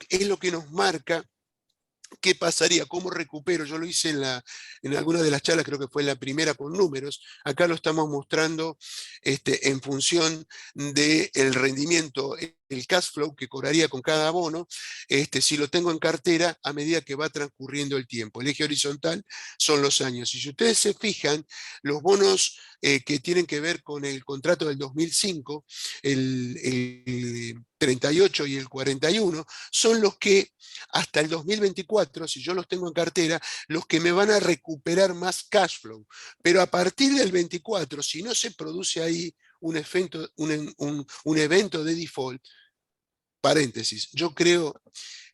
es lo que nos marca ¿qué pasaría? ¿Cómo recupero? Yo lo hice en alguna de las charlas, creo que fue en la primera con números. Acá lo estamos mostrando en función del rendimiento, el cash flow que cobraría con cada bono, si lo tengo en cartera a medida que va transcurriendo el tiempo. El eje horizontal son los años. Y si ustedes se fijan, los bonos que tienen que ver con el contrato del 2005, el 38 y el 41, son los que hasta el 2024, si yo los tengo en cartera, los que me van a recuperar más cash flow. Pero a partir del 24, si no se produce ahí un evento de default, paréntesis, yo creo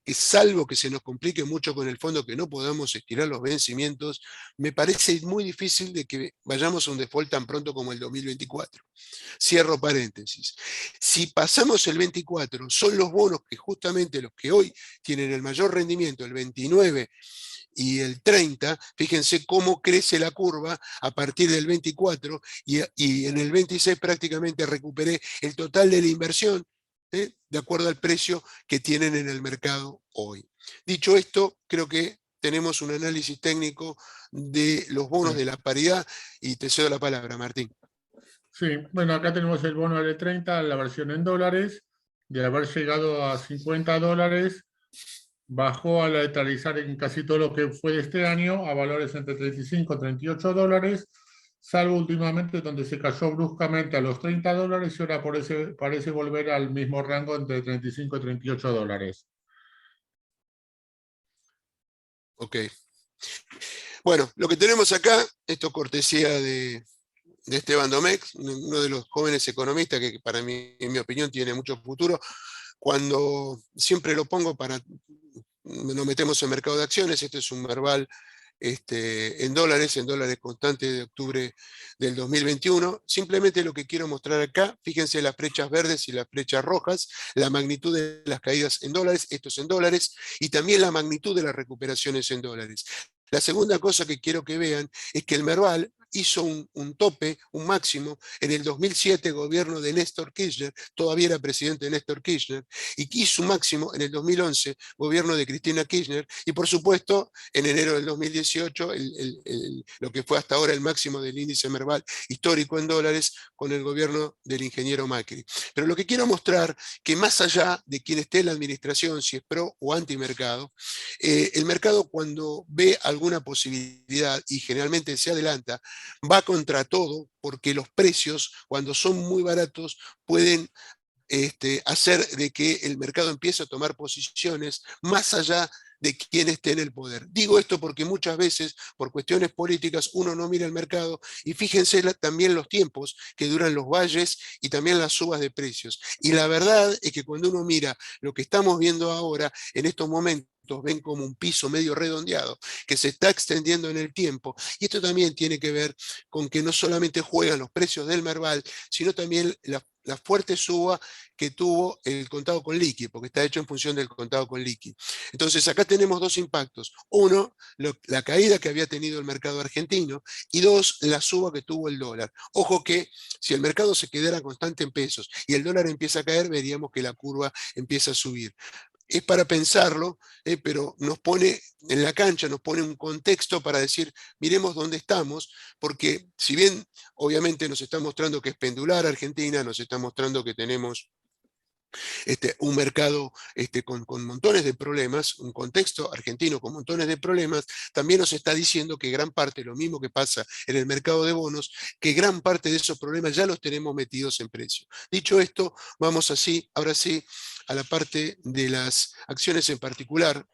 que salvo que se nos complique mucho con el fondo, que no podamos estirar los vencimientos, me parece muy difícil de que vayamos a un default tan pronto como el 2024. Cierro paréntesis. Si pasamos el 24, son los bonos que justamente los que hoy tienen el mayor rendimiento, el 29 y el 30, fíjense cómo crece la curva a partir del 24 y en el 26 prácticamente recuperé el total de la inversión, de acuerdo al precio que tienen en el mercado hoy. Dicho esto, creo que tenemos un análisis técnico de los bonos de la paridad y te cedo la palabra, Martín. Sí, bueno, acá tenemos el bono L30, la versión en dólares, de haber llegado a $50, bajó al lateralizar en casi todo lo que fue de este año a valores entre 35 y $38, salvo últimamente donde se cayó bruscamente a los $30 y ahora parece volver al mismo rango entre 35 y $38. Ok. Bueno, lo que tenemos acá, esto cortesía de Esteban Domecq, uno de los jóvenes economistas que para mí, en mi opinión, tiene mucho futuro. Cuando siempre lo pongo nos metemos en mercado de acciones, este es un Merval en dólares constantes de octubre del 2021. Simplemente lo que quiero mostrar acá, fíjense las flechas verdes y las flechas rojas, la magnitud de las caídas en dólares, esto es en dólares, y también la magnitud de las recuperaciones en dólares. La segunda cosa que quiero que vean es que el Merval hizo un tope, un máximo, en el 2007, gobierno de Néstor Kirchner, todavía era presidente Néstor Kirchner, y hizo un máximo en el 2011, gobierno de Cristina Kirchner, y por supuesto, en enero del 2018, lo que fue hasta ahora el máximo del índice Merval histórico en dólares, con el gobierno del ingeniero Macri. Pero lo que quiero mostrar, que más allá de quien esté en la administración, si es pro o antimercado, el mercado cuando ve alguna posibilidad, y generalmente se adelanta, va contra todo, porque los precios, cuando son muy baratos, pueden hacer de que el mercado empiece a tomar posiciones más allá de quién esté en el poder. Digo esto porque muchas veces, por cuestiones políticas, uno no mira el mercado, y fíjense también los tiempos que duran los valles y también las subas de precios. Y la verdad es que cuando uno mira lo que estamos viendo ahora, en estos momentos, ven como un piso medio redondeado que se está extendiendo en el tiempo, y esto también tiene que ver con que no solamente juegan los precios del Merval, sino también la fuerte suba que tuvo el contado con liqui, porque está hecho en función del contado con liqui. Entonces acá tenemos dos impactos. Uno, la caída que había tenido el mercado argentino, y dos, la suba que tuvo el dólar. Ojo que si el mercado se quedara constante en pesos y el dólar empieza a caer, veríamos que la curva empieza a subir. Es para pensarlo, pero nos pone en la cancha, nos pone un contexto para decir, miremos dónde estamos, porque si bien obviamente nos está mostrando que es pendular Argentina, nos está mostrando que tenemos un mercado con montones de problemas, un contexto argentino con montones de problemas, también nos está diciendo que gran parte, lo mismo que pasa en el mercado de bonos, que gran parte de esos problemas ya los tenemos metidos en precio. Dicho esto, vamos así, ahora sí, a la parte de las acciones en particular.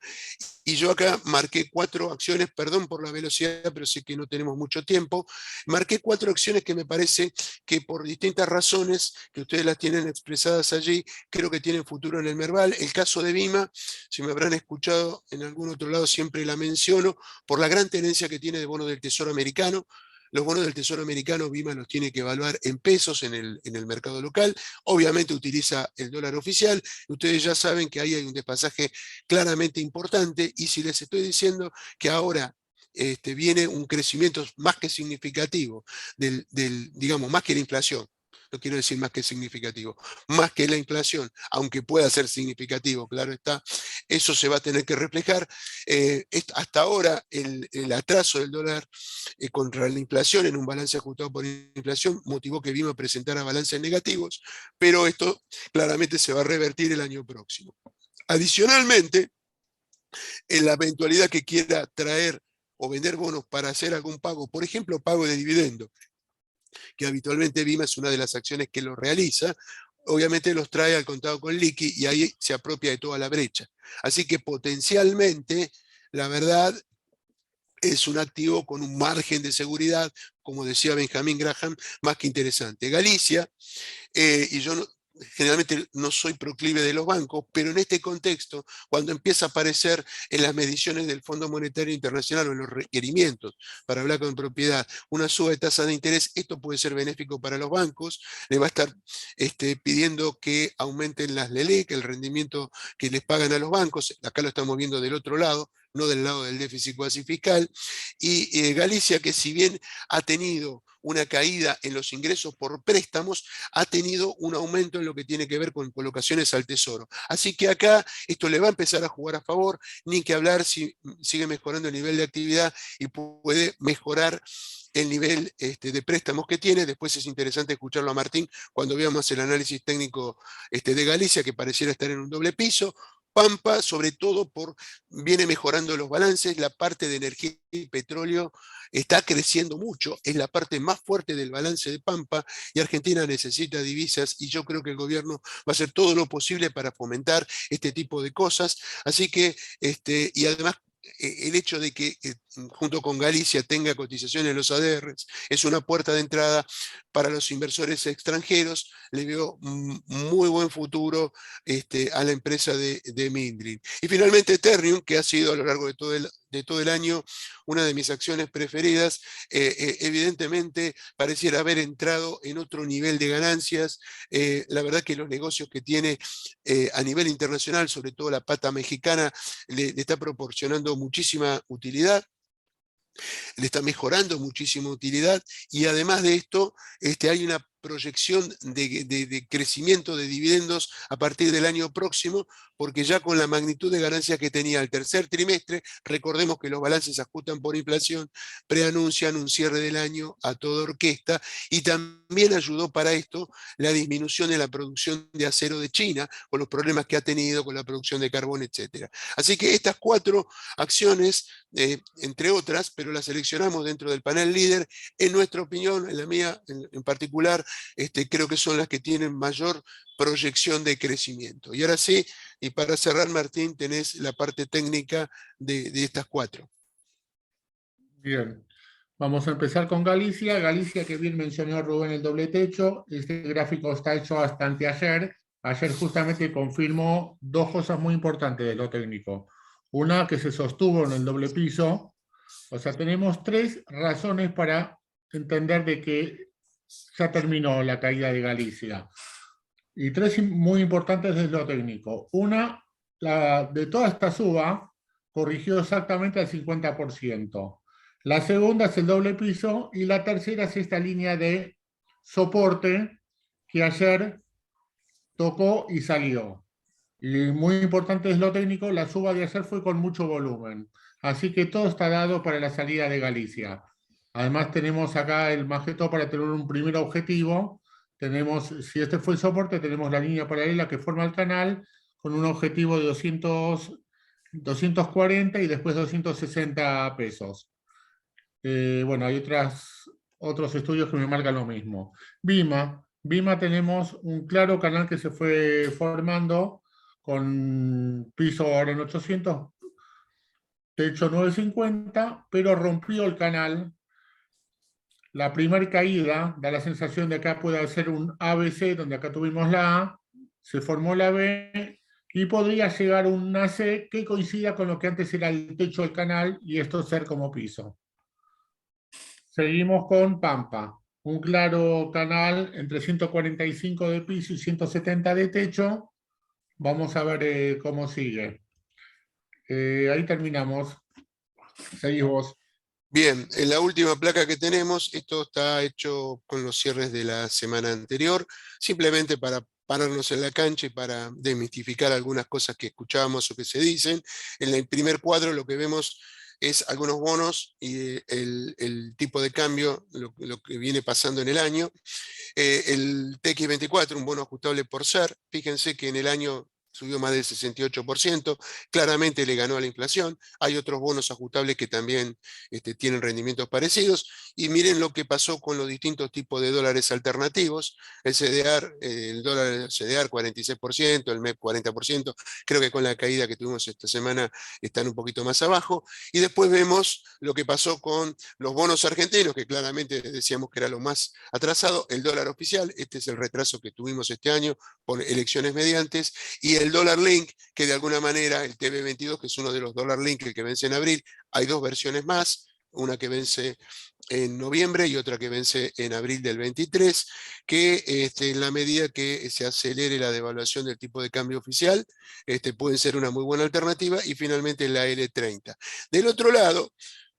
Y yo acá marqué 4 acciones, perdón por la velocidad, pero sé que no tenemos mucho tiempo. Marqué 4 acciones que me parece que por distintas razones, que ustedes las tienen expresadas allí, creo que tienen futuro en el Merval. El caso de Vima, si me habrán escuchado en algún otro lado, siempre la menciono, por la gran tenencia que tiene de bonos del Tesoro americano. Los bonos del Tesoro americano, Vima los tiene que evaluar en pesos en el mercado local. Obviamente utiliza el dólar oficial. Ustedes ya saben que ahí hay un desfasaje claramente importante, y si les estoy diciendo que ahora viene un crecimiento más que significativo, digamos, más que la inflación, no quiero decir más que significativo, más que la inflación, aunque pueda ser significativo, claro está, eso se va a tener que reflejar. Hasta ahora el atraso del dólar contra la inflación en un balance ajustado por inflación motivó que Vima presentara balances negativos, pero esto claramente se va a revertir el año próximo. Adicionalmente, en la eventualidad que quiera traer o vender bonos para hacer algún pago, por ejemplo, pago de dividendo, que habitualmente Vima es una de las acciones que lo realiza, obviamente los trae al contado con liqui y ahí se apropia de toda la brecha. Así que potencialmente, la verdad, es un activo con un margen de seguridad, como decía Benjamin Graham, más que interesante. Galicia, y yo generalmente no soy proclive de los bancos, pero en este contexto, cuando empieza a aparecer en las mediciones del Fondo Monetario Internacional o en los requerimientos para hablar con propiedad, una suba de tasa de interés, esto puede ser benéfico para los bancos, le va a estar pidiendo que aumenten las LELEC, el rendimiento que les pagan a los bancos, acá lo estamos viendo del otro lado, no del lado del déficit cuasi fiscal, y Galicia, que si bien ha tenido una caída en los ingresos por préstamos, ha tenido un aumento en lo que tiene que ver con colocaciones al tesoro. Así que acá esto le va a empezar a jugar a favor, ni que hablar si sigue mejorando el nivel de actividad y puede mejorar el nivel de préstamos que tiene. Después es interesante escucharlo a Martín cuando veamos el análisis técnico de Galicia, que pareciera estar en un doble piso. Pampa, sobre todo, viene mejorando los balances, la parte de energía y petróleo está creciendo mucho, es la parte más fuerte del balance de Pampa, y Argentina necesita divisas, y yo creo que el gobierno va a hacer todo lo posible para fomentar este tipo de cosas. Así que, y además, el hecho de que junto con Galicia tenga cotizaciones en los ADRs es una puerta de entrada para los inversores extranjeros. Le veo muy buen futuro a la empresa de Mindrin. Y finalmente Ternium, que ha sido a lo largo de todo el año una de mis acciones preferidas, evidentemente pareciera haber entrado en otro nivel de ganancias. La verdad que los negocios que tiene a nivel internacional, sobre todo la pata mexicana, le está proporcionando muchísima utilidad, le está mejorando muchísima utilidad, y además de esto hay una proyección de crecimiento de dividendos a partir del año próximo, porque ya con la magnitud de ganancias que tenía el tercer trimestre, recordemos que los balances se ajustan por inflación, preanuncian un cierre del año a toda orquesta, y también ayudó para esto la disminución de la producción de acero de China, con los problemas que ha tenido con la producción de carbón, etc. Así que estas 4 acciones, entre otras, pero las seleccionamos dentro del panel líder, en nuestra opinión, en la mía en particular, creo que son las que tienen mayor proyección de crecimiento. Y ahora sí, y para cerrar, Martín, tenés la parte técnica de estas 4. Bien, vamos a empezar con Galicia. Galicia, que bien mencionó Rubén, el doble techo. Este gráfico está hecho hasta anteayer. Ayer justamente confirmó 2 cosas muy importantes de lo técnico. Una, que se sostuvo en el doble piso. O sea, tenemos 3 razones para entender de que ya terminó la caída de Galicia. Y 3 muy importantes desde lo técnico. Una, de toda esta suba, corrigió exactamente al 50%. La segunda es el doble piso y la tercera es esta línea de soporte que ayer tocó y salió. Y muy importante es lo técnico, la suba de ayer fue con mucho volumen. Así que todo está dado para la salida de Galicia. Además tenemos acá el majeto para tener un primer objetivo. Tenemos, si este fue el soporte, tenemos la línea paralela que forma el canal con un objetivo de 240 y después 260 pesos. Bueno, hay otros estudios que me marcan lo mismo. Vima tenemos un claro canal que se fue formando con piso ahora en 800, techo 950, pero rompió el canal. La primera caída da la sensación de que acá puede ser un ABC, donde acá tuvimos la A, se formó la B, y podría llegar una C que coincida con lo que antes era el techo del canal, y esto ser como piso. Seguimos con Pampa, un claro canal entre 145 de piso y 170 de techo. Vamos a ver cómo sigue. Ahí terminamos. Seguís vos. Bien, en la última placa que tenemos, esto está hecho con los cierres de la semana anterior, simplemente para pararnos en la cancha y para desmitificar algunas cosas que escuchamos o que se dicen. En el primer cuadro lo que vemos es algunos bonos y el tipo de cambio, lo que viene pasando en el año. El TX24, un bono ajustable por ser, fíjense que en el año subió más del 68%, claramente le ganó a la inflación. Hay otros bonos ajustables que también tienen rendimientos parecidos. Y miren lo que pasó con los distintos tipos de dólares alternativos. El CDR, el dólar CDR 46%, el MEP 40%. Creo que con la caída que tuvimos esta semana están un poquito más abajo. Y después vemos lo que pasó con los bonos argentinos, que claramente decíamos que era lo más atrasado. El dólar oficial, este es el retraso que tuvimos este año por elecciones mediantes, y el dólar link, que de alguna manera, el TB22, que es uno de los dólar link, el que vence en abril, hay 2 versiones más, una que vence en noviembre y otra que vence en abril del 23, que en la medida que se acelere la devaluación del tipo de cambio oficial, pueden ser una muy buena alternativa, y finalmente la L30. Del otro lado,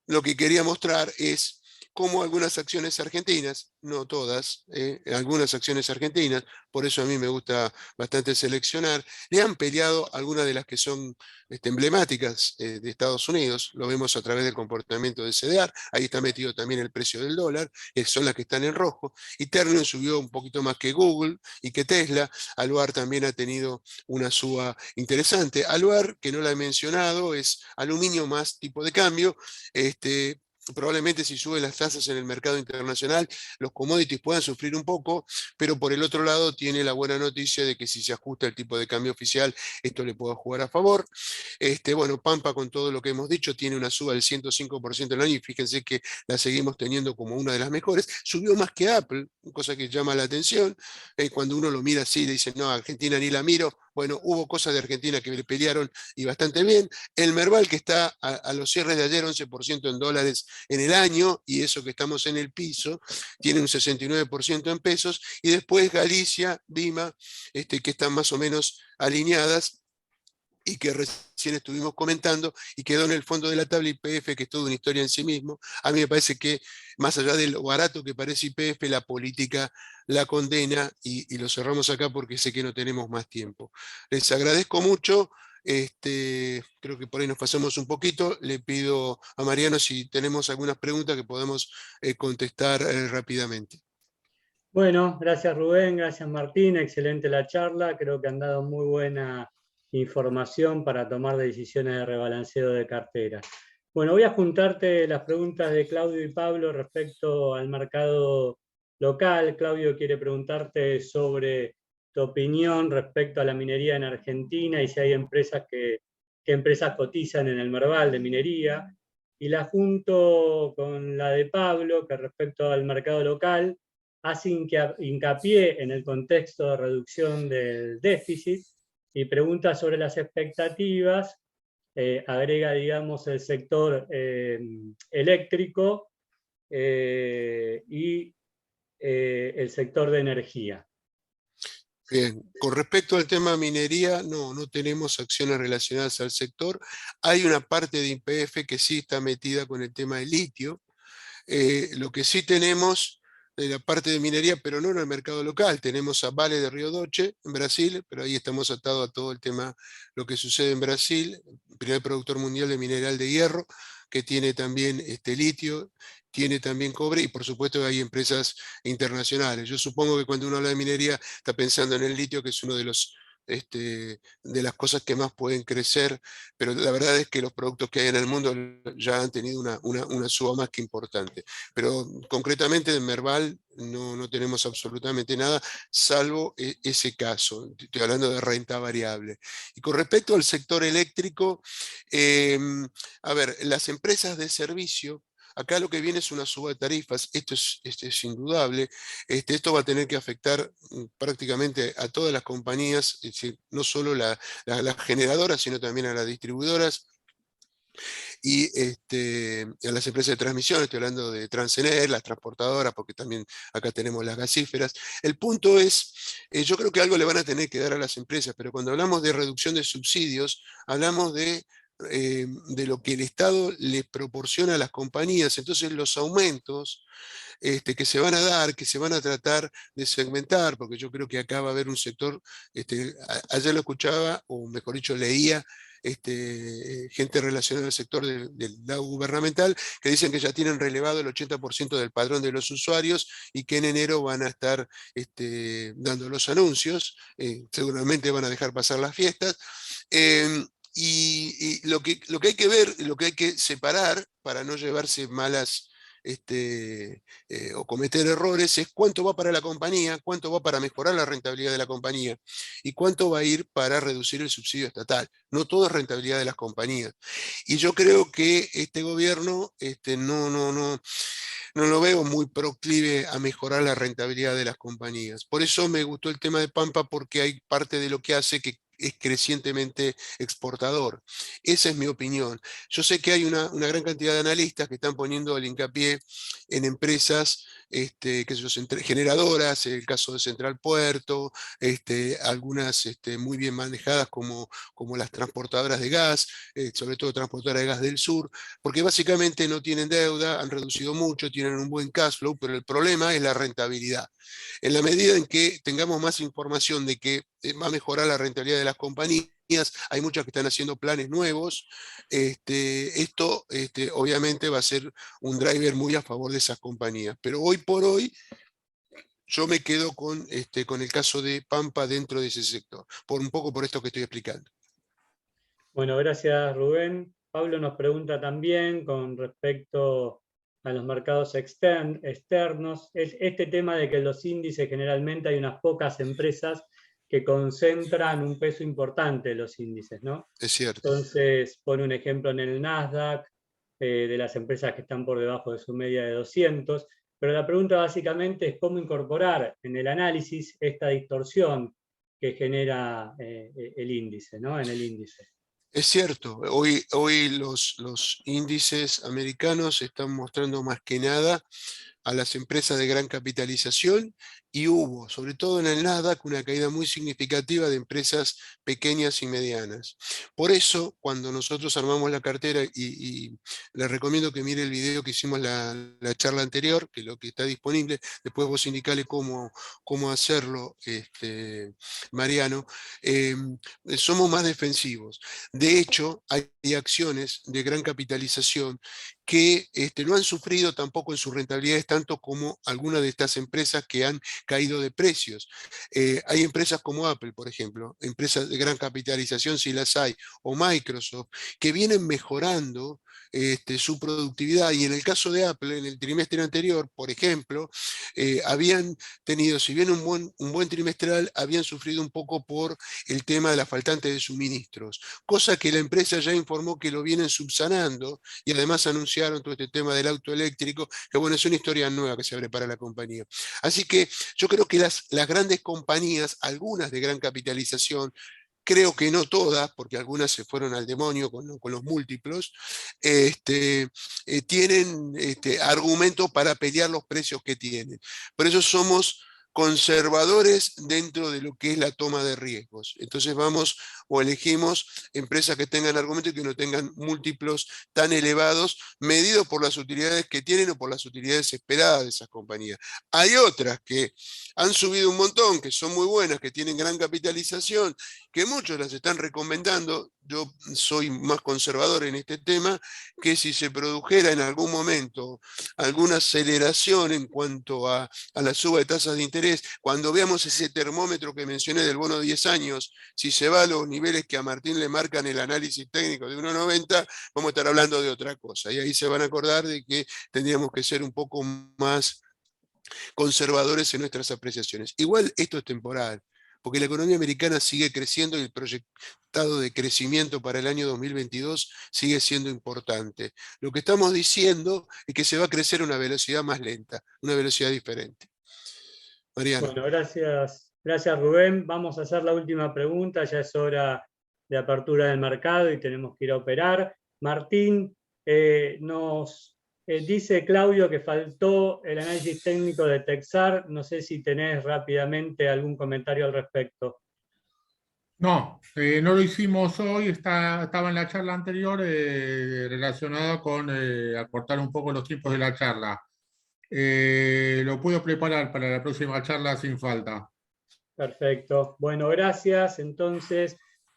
lo que quería mostrar es cómo algunas acciones argentinas, no todas, algunas acciones argentinas, por eso a mí me gusta bastante seleccionar, le han peleado algunas de las que son emblemáticas de Estados Unidos. Lo vemos a través del comportamiento de CDR, ahí está metido también el precio del dólar, son las que están en rojo, y Ternium subió un poquito más que Google y que Tesla. Aluar también ha tenido una suba interesante. Aluar, que no la he mencionado, es aluminio más tipo de cambio. Probablemente si suben las tasas en el mercado internacional, los commodities puedan sufrir un poco, pero por el otro lado tiene la buena noticia de que si se ajusta el tipo de cambio oficial, esto le puede jugar a favor. Bueno, Pampa, con todo lo que hemos dicho, tiene una suba del 105% en el año, y fíjense que la seguimos teniendo como una de las mejores. Subió más que Apple, cosa que llama la atención. Cuando uno lo mira así, le dicen, no, Argentina ni la miro. Bueno, hubo cosas de Argentina que le pelearon y bastante bien. El Merval, que está a los cierres de ayer 11% en dólares en el año, y eso que estamos en el piso, tiene un 69% en pesos. Y después Galicia, Vima, que están más o menos alineadas, y que recién estuvimos comentando, y quedó en el fondo de la tabla YPF, que es toda una historia en sí mismo. A mí me parece que, más allá de lo barato que parece YPF, la política la condena, y lo cerramos acá porque sé que no tenemos más tiempo. Les agradezco mucho. Creo que por ahí nos pasamos un poquito. Le pido a Mariano si tenemos algunas preguntas que podamos contestar rápidamente. Bueno, gracias Rubén, gracias Martín, excelente la charla. Creo que han dado muy buena información para tomar decisiones de rebalanceo de cartera. Bueno, voy a juntarte las preguntas de Claudio y Pablo respecto al mercado local. Claudio quiere preguntarte sobre tu opinión respecto a la minería en Argentina y si hay empresas qué empresas cotizan en el Merval de minería. Y la junto con la de Pablo, que respecto al mercado local, hace hincapié en el contexto de reducción del déficit y pregunta sobre las expectativas, agrega, digamos, el sector eléctrico y el sector de energía. Bien, con respecto al tema minería, no tenemos acciones relacionadas al sector. Hay una parte de YPF que sí está metida con el tema del litio. Lo que sí tenemos de la parte de minería, pero no en el mercado local, tenemos a Vale de Río Doce en Brasil, pero ahí estamos atados a todo el tema, lo que sucede en Brasil, primer productor mundial de mineral de hierro, que tiene también litio, tiene también cobre, y por supuesto hay empresas internacionales. Yo supongo que cuando uno habla de minería está pensando en el litio, que es uno de de las cosas que más pueden crecer, pero la verdad es que los productos que hay en el mundo ya han tenido una suba más que importante. Pero concretamente en Merval no tenemos absolutamente nada, salvo ese caso. Estoy hablando de renta variable. Y con respecto al sector eléctrico, a ver, las empresas de servicio, acá lo que viene es una suba de tarifas, esto es indudable. Esto va a tener que afectar prácticamente a todas las compañías, es decir, no solo las generadoras, sino también a las distribuidoras y a las empresas de transmisión. Estoy hablando de Transener, las transportadoras, porque también acá tenemos las gasíferas. El punto es, yo creo que algo le van a tener que dar a las empresas, pero cuando hablamos de reducción de subsidios, hablamos de lo que el Estado les proporciona a las compañías. Entonces los aumentos que se van a dar, que se van a tratar de segmentar, porque yo creo que acá va a haber un sector, ayer lo escuchaba, o mejor dicho leía, gente relacionada al sector del lado gubernamental, que dicen que ya tienen relevado el 80% del padrón de los usuarios y que en enero van a estar dando los anuncios, seguramente van a dejar pasar las fiestas. Y lo que hay que ver, lo que hay que separar para no llevarse malas o cometer errores es cuánto va para la compañía, cuánto va para mejorar la rentabilidad de la compañía y cuánto va a ir para reducir el subsidio estatal. No todo es rentabilidad de las compañías. Y yo creo que este gobierno no lo veo muy proclive a mejorar la rentabilidad de las compañías. Por eso me gustó el tema de Pampa, porque hay parte de lo que hace que es crecientemente exportador. Esa es mi opinión. Yo sé que hay una gran cantidad de analistas que están poniendo el hincapié en empresas generadoras, el caso de Central Puerto, algunas muy bien manejadas como las transportadoras de gas, sobre todo transportadoras de gas del sur, porque básicamente no tienen deuda, han reducido mucho, tienen un buen cash flow, pero el problema es la rentabilidad. En la medida en que tengamos más información de que va a mejorar la rentabilidad de las compañías, hay muchas que están haciendo planes nuevos, esto obviamente va a ser un driver muy a favor de esas compañías. Pero hoy por hoy yo me quedo con el caso de Pampa dentro de ese sector, un poco por esto que estoy explicando. Bueno, gracias Rubén. Pablo nos pregunta también con respecto a los mercados externos, este tema de que en los índices generalmente hay unas pocas empresas que concentran un peso importante en los índices, ¿no? Es cierto. Entonces, pone un ejemplo en el Nasdaq, de las empresas que están por debajo de su media de 200, pero la pregunta básicamente es cómo incorporar en el análisis esta distorsión que genera el índice, ¿no? En el índice. Es cierto, hoy los índices americanos están mostrando más que nada a las empresas de gran capitalización, y hubo, sobre todo en el Nasdaq, una caída muy significativa de empresas pequeñas y medianas. Por eso, cuando nosotros armamos la cartera, y les recomiendo que mire el video que hicimos la charla anterior, que es lo que está disponible, después vos indicale cómo hacerlo, Mariano, somos más defensivos. De hecho, hay acciones de gran capitalización que no han sufrido tampoco en sus rentabilidades tanto como algunas de estas empresas que han caído de precios. Hay empresas como Apple, por ejemplo, empresas de gran capitalización, si las hay, o Microsoft, que vienen mejorando su productividad, y en el caso de Apple, en el trimestre anterior, por ejemplo, habían tenido, si bien un buen trimestral, habían sufrido un poco por el tema de la faltante de suministros, cosa que la empresa ya informó que lo vienen subsanando, y además anunciaron todo este tema del auto eléctrico, que bueno, es una historia nueva que se abre para la compañía. Así que yo creo que las grandes compañías, algunas de gran capitalización, creo que no todas, porque algunas se fueron al demonio con los múltiplos, tienen argumentos para pelear los precios que tienen. Por eso somos conservadores dentro de lo que es la toma de riesgos. Entonces vamos o elegimos empresas que tengan argumentos y que no tengan múltiplos tan elevados, medidos por las utilidades que tienen o por las utilidades esperadas de esas compañías. Hay otras que han subido un montón, que son muy buenas, que tienen gran capitalización, que muchos las están recomendando. Yo soy más conservador en este tema, que si se produjera en algún momento alguna aceleración en cuanto a la suba de tasas de interés, cuando veamos ese termómetro que mencioné del bono de 10 años, si se va a los niveles que a Martín le marcan el análisis técnico de 1,90, vamos a estar hablando de otra cosa. Y ahí se van a acordar de que tendríamos que ser un poco más conservadores en nuestras apreciaciones. Igual esto es temporal, porque la economía americana sigue creciendo y el proyectado de crecimiento para el año 2022 sigue siendo importante. Lo que estamos diciendo es que se va a crecer a una velocidad más lenta, una velocidad diferente. Mariano. Bueno, gracias Rubén. Vamos a hacer la última pregunta, ya es hora de apertura del mercado y tenemos que ir a operar. Martín, nos dice Claudio que faltó el análisis técnico de Texar. No sé si tenés rápidamente algún comentario al respecto. No, no lo hicimos hoy, estaba en la charla anterior relacionada con acortar un poco los tiempos de la charla. Lo puedo preparar para la próxima charla sin falta. Perfecto. Bueno, gracias. Entonces,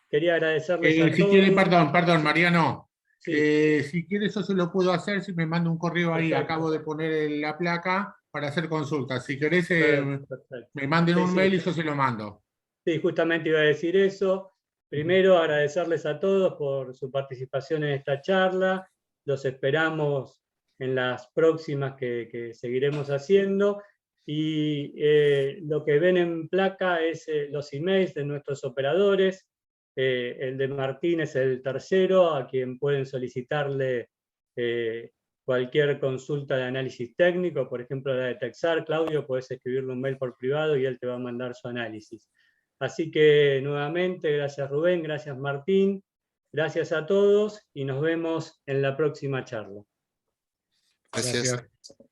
quería agradecerles a Si todos. quiere, perdón, Mariano. Sí. Si quiere, eso se lo puedo hacer si me manda un correo ahí. Perfecto. Acabo de poner la placa para hacer consultas. Si querés, Perfecto. me manden un Sí. mail y yo se lo mando. Sí, justamente iba a decir eso. Primero, agradecerles a todos por su participación en esta charla. Los esperamos en las próximas que seguiremos haciendo. Y lo que ven en placa es los emails de nuestros operadores. El de Martín es el tercero, a quien pueden solicitarle cualquier consulta de análisis técnico, por ejemplo la de Texar. Claudio, puedes escribirle un mail por privado y él te va a mandar su análisis. Así que nuevamente, gracias Rubén, gracias Martín, gracias a todos y nos vemos en la próxima charla. Gracias. Gracias.